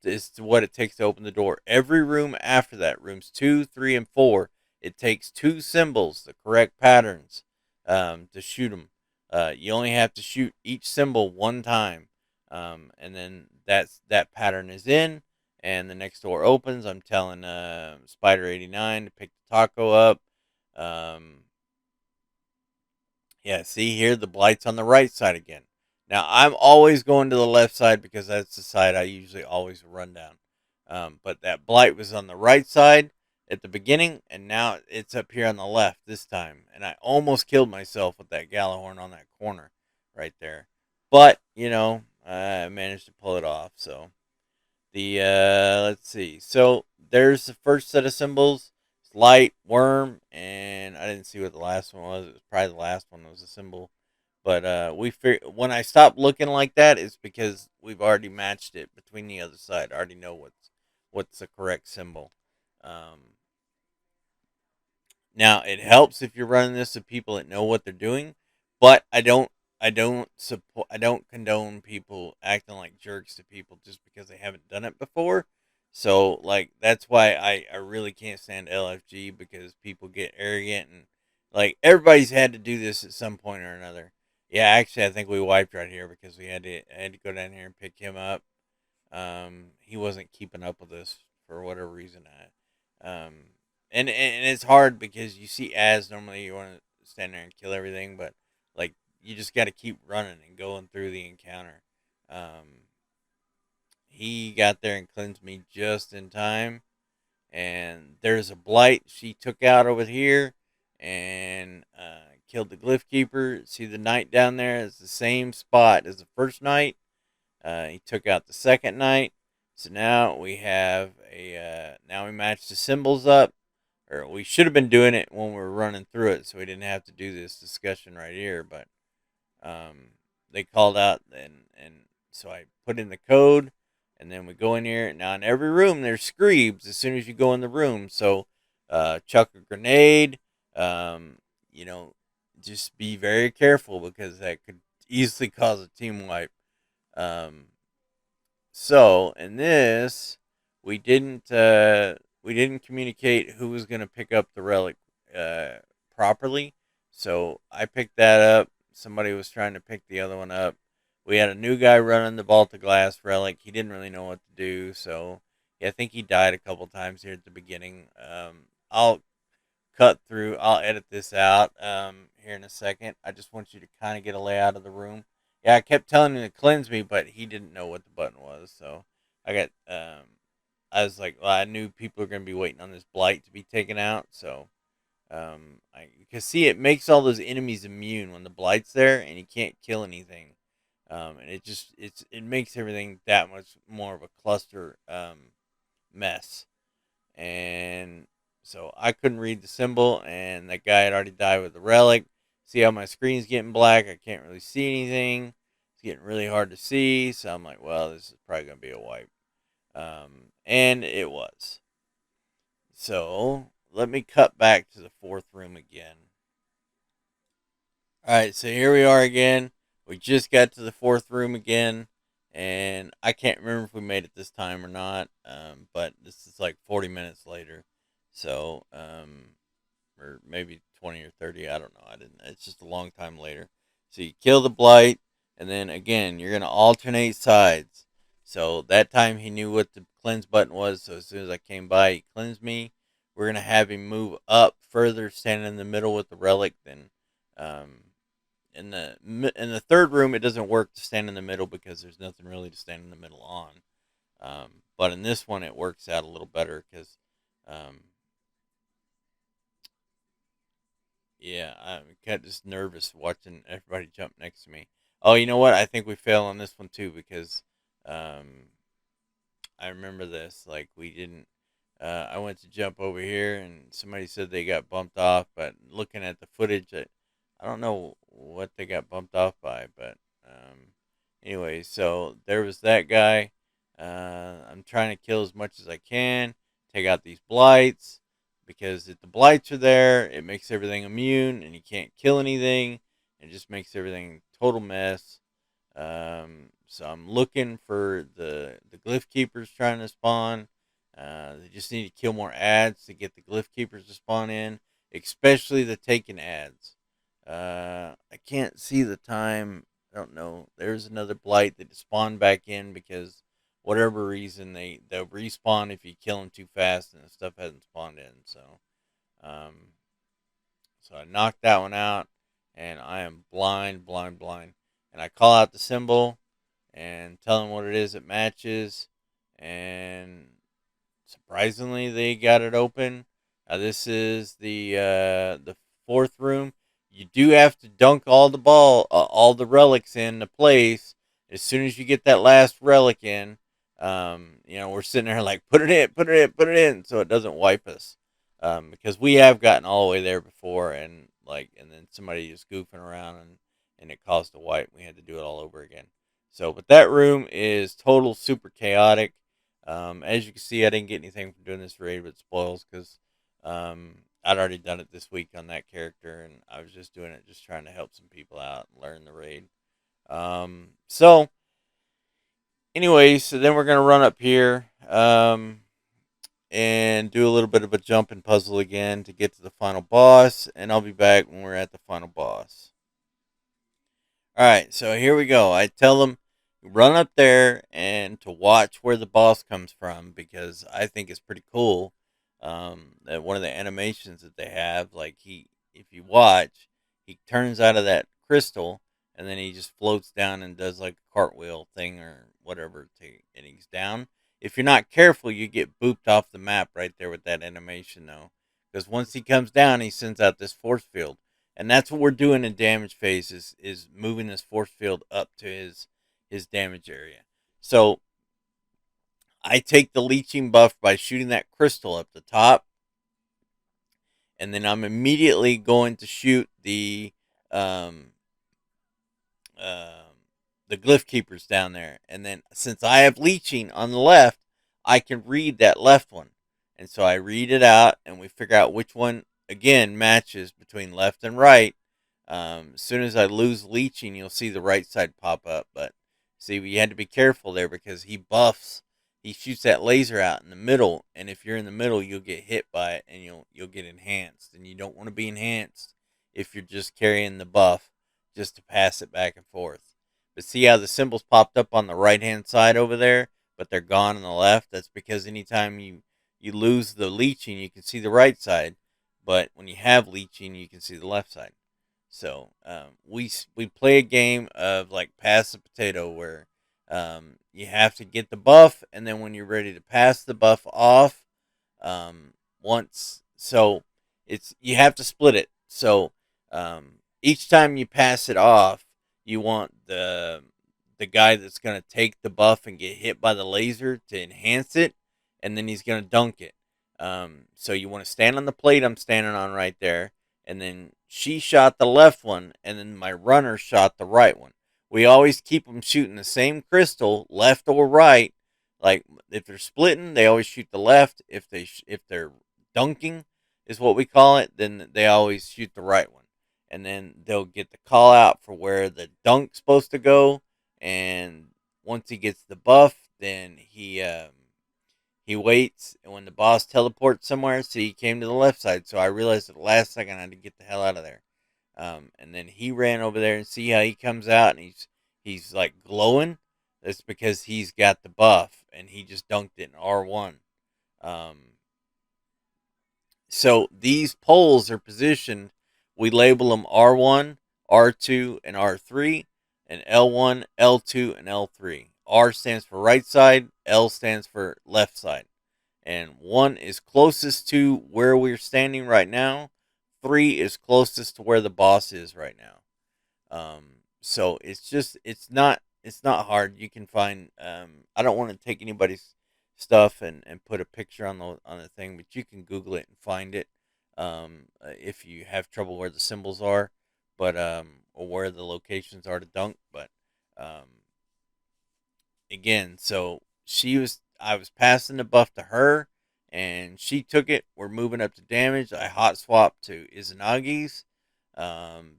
is what it takes to open the door. Every room after that, rooms 2, 3, and 4, it takes two symbols, the correct patterns, to shoot them. You only have to shoot each symbol one time, and then that pattern is in, and the next door opens. I'm telling Spider 89 to pick the taco up. Um, yeah, see here, the blight's on the right side again. Now, I'm always going to the left side because that's the side I usually always run down. But that blight was on the right side at the beginning, and now it's up here on the left this time. And I almost killed myself with that Gallahorn on that corner right there. But, I managed to pull it off. So the let's see. So there's the first set of symbols. It's light, worm, and I didn't see what the last one was. It was probably the last one was a symbol. But when I stopped looking like that, it's because we've already matched it between the other side. I already know what's the correct symbol. Um, Now it helps if you're running this to people that know what they're doing, but I don't condone people acting like jerks to people just because they haven't done it before. So like that's why I really can't stand LFG, because people get arrogant and like everybody's had to do this at some point or another. Yeah, actually I think we wiped right here because I had to go down here and pick him up. He wasn't keeping up with us for whatever reason. And it's hard because you see ads normally you want to stand there and kill everything, but like you just got to keep running and going through the encounter. Um, he got there and cleansed me just in time, and there's a blight she took out over here, and killed the glyph keeper. See the knight down there is the same spot as the first knight. He took out the second knight. So now we have now we match the symbols up, or we should have been doing it when we were running through it, so we didn't have to do this discussion right here. But they called out, and so I put in the code, and then we go in here. Now in every room there's screebs as soon as you go in the room. So chuck a grenade. Um, you know, just be very careful because that could easily cause a team wipe. Um, so in this, we didn't communicate who was going to pick up the relic uh, properly. So I picked that up. Somebody was trying to pick the other one up. We had a new guy running the Balta Glass relic. He didn't really know what to do, so yeah, I think he died a couple times here at the beginning. I'll cut through. I'll edit this out here in a second. I just want you to kind of get a layout of the room. Yeah, I kept telling him to cleanse me, but he didn't know what the button was. So I got I was like, well, I knew people were going to be waiting on this blight to be taken out. So I because see, it makes all those enemies immune when the blight's there, and you can't kill anything. And it makes everything that much more of a cluster mess. And so I couldn't read the symbol, and that guy had already died with the relic. See how my screen's getting black? I can't really see anything. It's getting really hard to see, so I'm like, well, this is probably gonna be a wipe. And it was. So let me cut back to the fourth room again. All right, so here we are again. We just got to the fourth room again, and I can't remember if we made it this time or not. But this is like 40 minutes later, so or maybe 20 or 30. I don't know. I didn't. It's just a long time later. So you kill the blight, and then again you're gonna alternate sides. So that time he knew what the cleanse button was. So as soon as I came by, he cleansed me. We're gonna have him move up further, standing in the middle with the relic. Then um, in the third room, it doesn't work to stand in the middle because there's nothing really to stand in the middle on. But in this one, it works out a little better because um, yeah, I'm kind of just nervous watching everybody jump next to me. Oh, you know what? I think we fail on this one too because um, I remember this. Like we didn't. I went to jump over here, and somebody said they got bumped off. But looking at the footage, I don't know what they got bumped off by. But anyway, so there was that guy. I'm trying to kill as much as I can. Take out these blights because if the blights are there, it makes everything immune, and you can't kill anything. It just makes everything total mess. So I'm looking for the glyph keepers trying to spawn. They just need to kill more ads to get the glyph keepers to spawn in, especially the taken ads. I can't see the time. I don't know. There's another blight that spawned back in because whatever reason they'll respawn if you kill them too fast and the stuff hasn't spawned in. Um, so I knocked that one out, and I am blind, blind, blind. And I call out the symbol and tell them what it is it matches, and surprisingly, they got it open. This is the fourth room. You do have to dunk all the relics into place As soon as you get that last relic in, we're sitting there like, put it in, put it in, put it in, so it doesn't wipe us. Because we have gotten all the way there before, and then somebody is goofing around, and it caused a wipe. We had to do it all over again. So, but that room is total super chaotic. As you can see, I didn't get anything from doing this raid with spoils because I'd already done it this week on that character, and I was just doing it, just trying to help some people out and learn the raid. So anyway, so then we're gonna run up here, and do a little bit of a jumping puzzle again to get to the final boss, and I'll be back when we're at the final boss. All right, so here we go. I tell them run up there and to watch where the boss comes from because I think it's pretty cool. That one of the animations that they have, like if you watch, he turns out of that crystal and then he just floats down and does like a cartwheel thing or whatever, and he's down. If you're not careful, you get booped off the map right there with that animation, though, because once he comes down, he sends out this force field, and that's what we're doing in damage phase is moving this force field up to his damage area. So I take the leeching buff by shooting that crystal up the top, and then I'm immediately going to shoot um, um, the glyph keepers down there. And then since I have leeching on the left, I can read that left one, and so I read it out, and we figure out which one again matches between left and right. As soon as I lose leeching, you'll see the right side pop up. But see, we had to be careful there because he buffs. He shoots that laser out in the middle, and if you're in the middle, you'll get hit by it, and you'll get enhanced. And you don't want to be enhanced if you're just carrying the buff just to pass it back and forth. But see how the symbols popped up on the right hand side over there, but they're gone on the left? That's because anytime you lose the leeching, you can see the right side, but when you have leeching, you can see the left side. So we play a game of like pass the potato where you have to get the buff, and then when you're ready to pass the buff off, once so it's you have to split it. So each time you pass it off, you want the guy that's gonna take the buff and get hit by the laser to enhance it, and then he's gonna dunk it. So you want to stand on the plate I'm standing on right there, and then she shot the left one, and then my runner shot the right one. We always keep them shooting the same crystal, left or right. Like if they're splitting, they always shoot the left. If they're dunking, is what we call it, then they always shoot the right one, and then they'll get the call out for where the dunk's supposed to go. And once he gets the buff, then he waits, and when the boss teleports somewhere, see, he came to the left side. So I realized at the last second I had to get the hell out of there. And then he ran over there and see how he comes out, and he's like glowing. That's because he's got the buff, and he just dunked it in R1. Um, so these poles are positioned. We label them R1, R2, and R3, and L1, L2, and L3. R stands for right side, L stands for left side. And 1 is closest to where we're standing right now. 3 is closest to where the boss is right now. So it's not hard. You can find. I don't want to take anybody's stuff and put a picture on the thing, but you can Google it and find it. If you have trouble where the symbols are, but or where the locations are to dunk, but um, again, so I was passing the buff to her, and she took it. We're moving up to damage. I hot swapped to Izanagi's,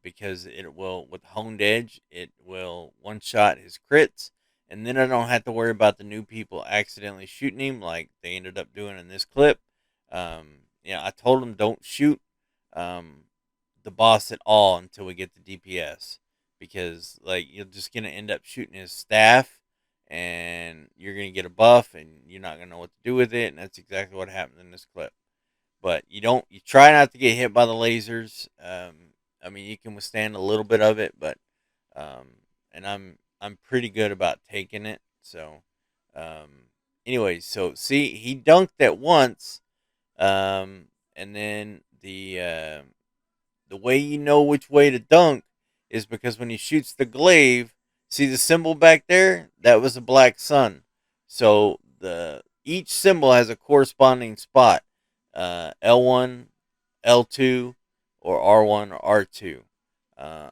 because it will, with honed edge, it will one shot his crits, and then I don't have to worry about the new people accidentally shooting him like they ended up doing in this clip. I told them don't shoot um, the boss at all until we get the DPS, because like you're just gonna end up shooting his staff, and you're gonna get a buff and you're not gonna know what to do with it, and that's exactly what happened in this clip. But you try not to get hit by the lasers. I mean, you can withstand a little bit of it, but um, and I'm pretty good about taking it. So anyways, so see, he dunked at once, and then the way you know which way to dunk is because when he shoots the glaive, See the symbol back there? That was a black sun. So the each symbol has a corresponding spot. L1, L2, or R1 or R2.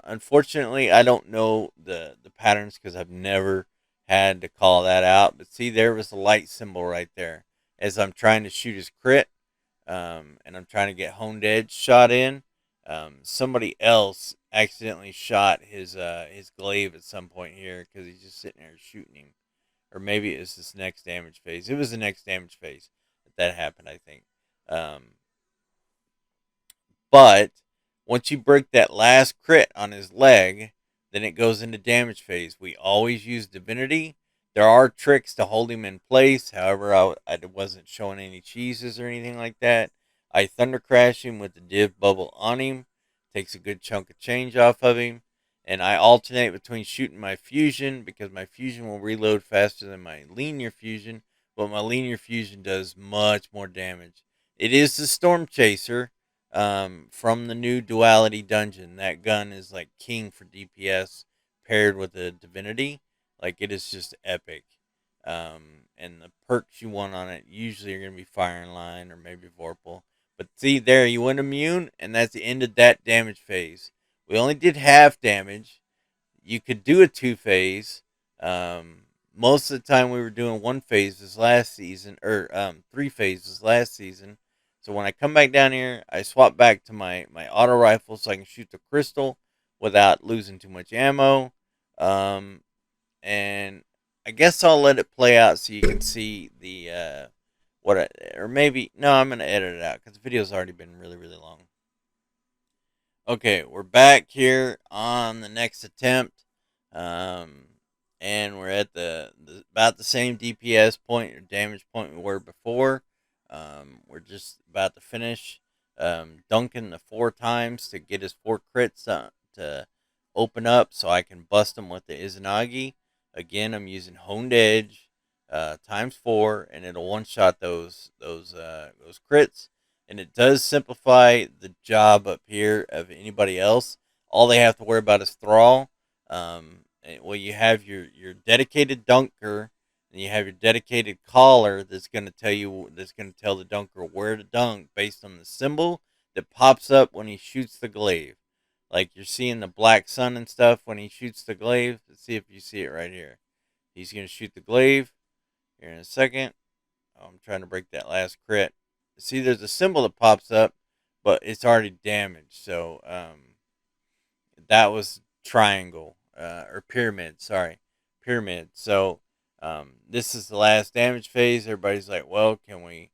Unfortunately, I don't know the patterns because I've never had to call that out. But see, there was a light symbol right there as I'm trying to shoot his crit, and I'm trying to get honed edge shot in. Somebody else accidentally shot his glaive at some point here because he's just sitting there shooting him, or maybe it was this next damage phase. It was the next damage phase that happened, I think. Um, but once you break that last crit on his leg, then it goes into damage phase. We always use divinity. There are tricks to hold him in place. However, I wasn't showing any cheeses or anything like that. I thunder crash him with the div bubble on him. Takes a good chunk of change off of him. And I alternate between shooting my fusion because my fusion will reload faster than my linear fusion, but my linear fusion does much more damage. It is the Storm Chaser, from the new Duality Dungeon. That gun is like king for DPS paired with a Divinity. Like it is just epic. And the perks you want on it usually are going to be Fire and Line or maybe Vorpal. But see there, you went immune, and that's the end of that damage phase. We only did half damage. You could do a two phase. Most of the time we were doing one phase this last season, or three phases last season. So when I come back down here, I swap back to my auto rifle so I can shoot the crystal without losing too much ammo. Um, and I guess I'll let it play out so you can see the or maybe no, I'm gonna edit it out because the video's already been really long. Okay, we're back here on the next attempt, um, and we're at the about the same DPS point or damage point we were before. We're just about to finish. Dunking the 4 times to get his 4 crits to open up, so I can bust him with the Izanagi. Again, I'm using honed edge, times 4, and it'll one shot those crits, and it does simplify the job up here of anybody else. All they have to worry about is thrall. Well, you have your dedicated dunker, and you have your dedicated caller that's going to tell the dunker where to dunk based on the symbol that pops up when he shoots the glaive. Like you're seeing the black sun and stuff when he shoots the glaive. Let's see if you see it right here. He's going to shoot the glaive here in a second. Oh, I'm trying to break that last crit. See, there's a symbol that pops up, but it's already damaged. So that was triangle, or pyramid. Sorry, pyramid. So this is the last damage phase. Everybody's like, well, can we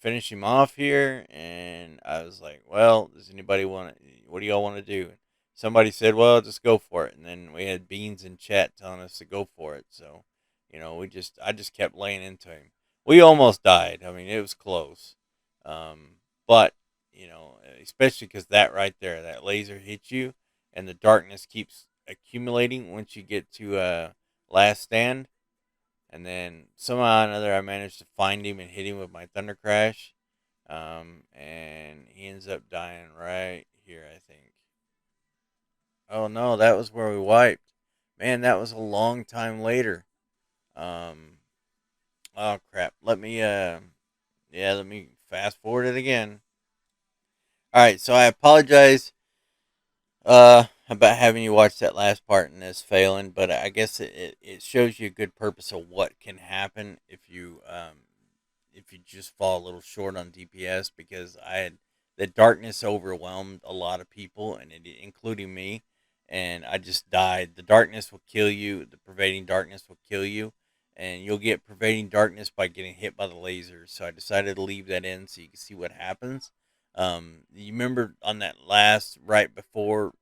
finish him off here? And I was like, well, does anybody want to? What do y'all want to do? Somebody said, well, just go for it. And then we had Beans in chat telling us to go for it. So, I just kept laying into him. We almost died. I mean, it was close. But especially because that right there, that laser hits you, and the darkness keeps accumulating once you get to last stand. And then somehow or another, I managed to find him and hit him with my thunder crash. And he ends up dying right here, I think. Oh no, that was where we wiped. Man, that was a long time later. Um, oh crap. Let me fast forward it again. All right, so I apologize about having you watch that last part and this failing, but I guess it shows you a good purpose of what can happen if you just fall a little short on DPS, because I had the darkness overwhelmed a lot of people, and including me, and I just died. The darkness will kill you. The pervading darkness will kill you, and you'll get pervading darkness by getting hit by the lasers. So I decided to leave that in so you can see what happens. You remember on that last right before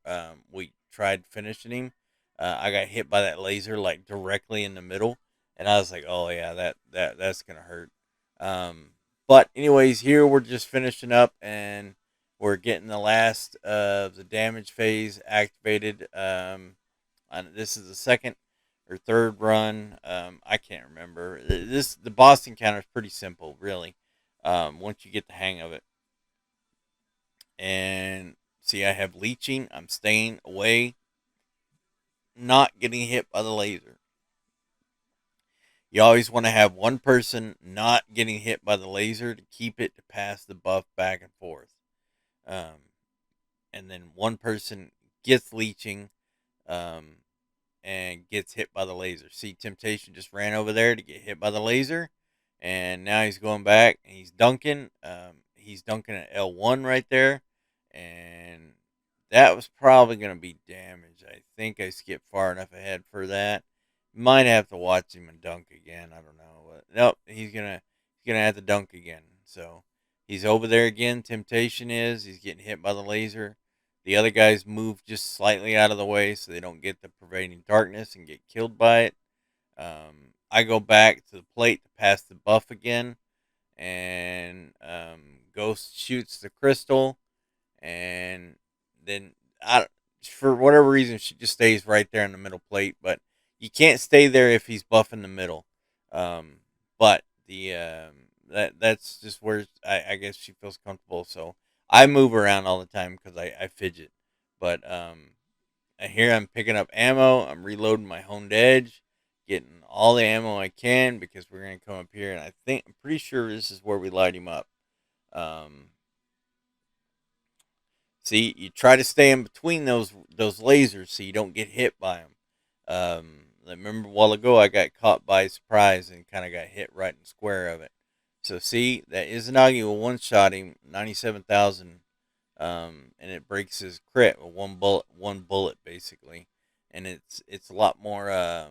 we tried finishing him, I got hit by that laser like directly in the middle, and I was like, "Oh yeah, that's gonna hurt." Um, but anyways, here we're just finishing up, and we're getting the last of the damage phase activated. And this is the second or third run. I can't remember. The boss encounter is pretty simple, really. Once you get the hang of it. And see, I have leeching. I'm staying away not getting hit by the laser. You always want to have one person not getting hit by the laser to keep it to pass the buff back and forth. Um, and then one person gets leeching um, and gets hit by the laser. See, Temptation just ran over there to get hit by the laser, and now he's going back and he's dunking. He's dunking at L1 right there, and that was probably going to be damage. I think I skipped far enough ahead for that. Might have to watch him and dunk again. I don't know. But nope, he's gonna have to dunk again. So he's over there again. Temptation is he's getting hit by the laser. The other guys move just slightly out of the way so they don't get the pervading darkness and get killed by it. I go back to the plate to pass the buff again, and Ghost shoots the crystal, and then I, for whatever reason, she just stays right there in the middle plate. But you can't stay there if he's buffing the middle. Um, but the that's just where I guess she feels comfortable. So I move around all the time because I fidget. But here I'm picking up ammo. I'm reloading my honed edge, getting all the ammo I can because we're gonna come up here, and I'm pretty sure this is where we light him up. Um, See, you try to stay in between those lasers so you don't get hit by them. I remember a while ago I got caught by surprise and kind of got hit right in the square of it. So see, that Izanagi will one shot him 97,000, and it breaks his crit with one bullet basically, and it's a lot more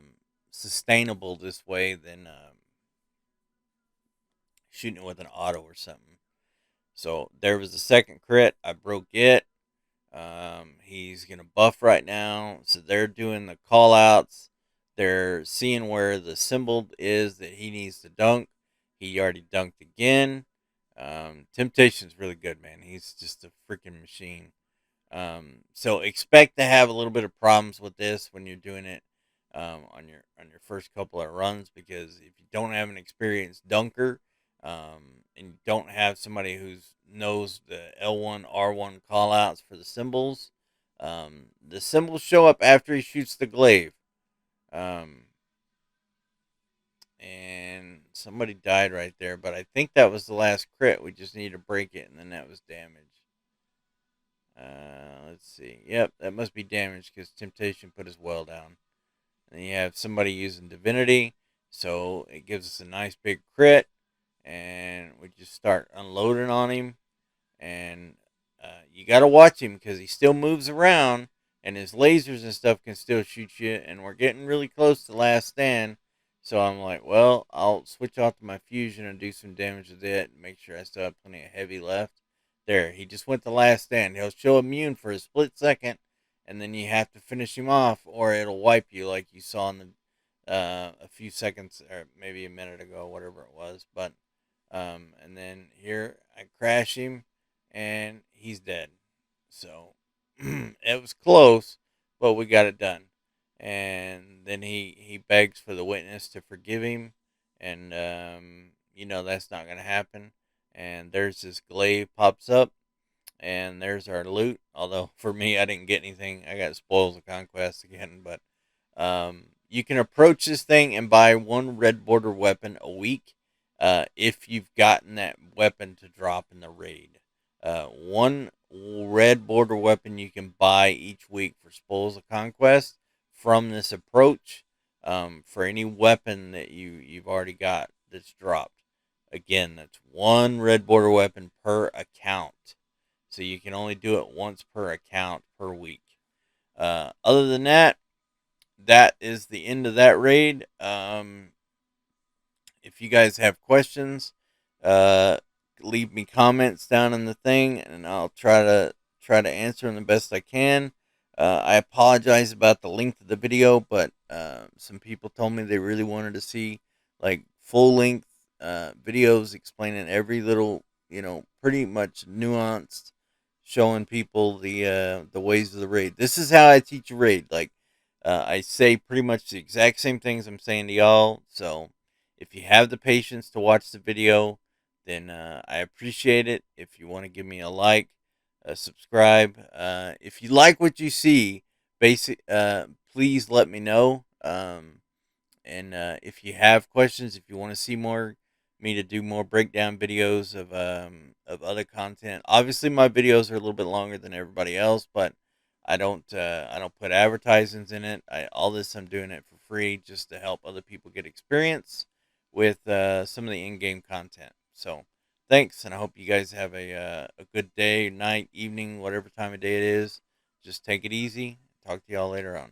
sustainable this way than shooting it with an auto or something. So there was a second crit. I broke it. He's gonna buff right now, so they're doing the call outs. They're seeing where the symbol is that he needs to dunk. He already dunked again. Temptation's really good, man. He's just a freaking machine. So expect to have a little bit of problems with this when you're doing it on your first couple of runs, because if you don't have an experienced dunker, and you don't have somebody who knows the L1 R1 callouts for the symbols show up after he shoots the glaive. Um, and somebody died right there, but I think that was the last crit. We just need to break it, and then that was damage. Let's see. Yep, that must be damage because Temptation put his well down. And you have somebody using Divinity, so it gives us a nice big crit, and we just start unloading on him. And you got to watch him because he still moves around, and his lasers and stuff can still shoot you. And we're getting really close to last stand, so I'm like, well, I'll switch off to my fusion and do some damage with it, and make sure I still have plenty of heavy left. There, he just went to last stand. He'll show immune for a split second, and then you have to finish him off, or it'll wipe you like you saw in the a few seconds or maybe a minute ago, whatever it was. But and then here I crash him, and he's dead. So it was close, but we got it done. And then he begs for the witness to forgive him, and that's not gonna happen. And there's this glaive pops up, and there's our loot. Although for me, I didn't get anything. I got spoils of conquest again, but you can approach this thing and buy one red border weapon a week if you've gotten that weapon to drop in the raid. One red border weapon you can buy each week for spoils of conquest from this approach, for any weapon that you've already got that's dropped. Again, that's one red border weapon per account. So you can only do it once per account per week. Other than that, that is the end of that raid. If you guys have questions, uh, leave me comments down in the thing, and I'll try to answer them the best I can. I apologize about the length of the video, but some people told me they really wanted to see like full length videos explaining every little, pretty much nuanced, showing people the ways of the raid. This is how I teach a raid. Like I say pretty much the exact same things I'm saying to y'all. So if you have the patience to watch the video, then I appreciate it. If you want to give me a like, subscribe. If you like what you see, please let me know. And if you have questions, if you want to see me to do more breakdown videos of other content, obviously my videos are a little bit longer than everybody else, but I don't put advertisements in it. All this I'm doing it for free just to help other people get experience with some of the in-game content. So thanks, and I hope you guys have a good day, night, evening, whatever time of day it is. Just take it easy. Talk to y'all later on.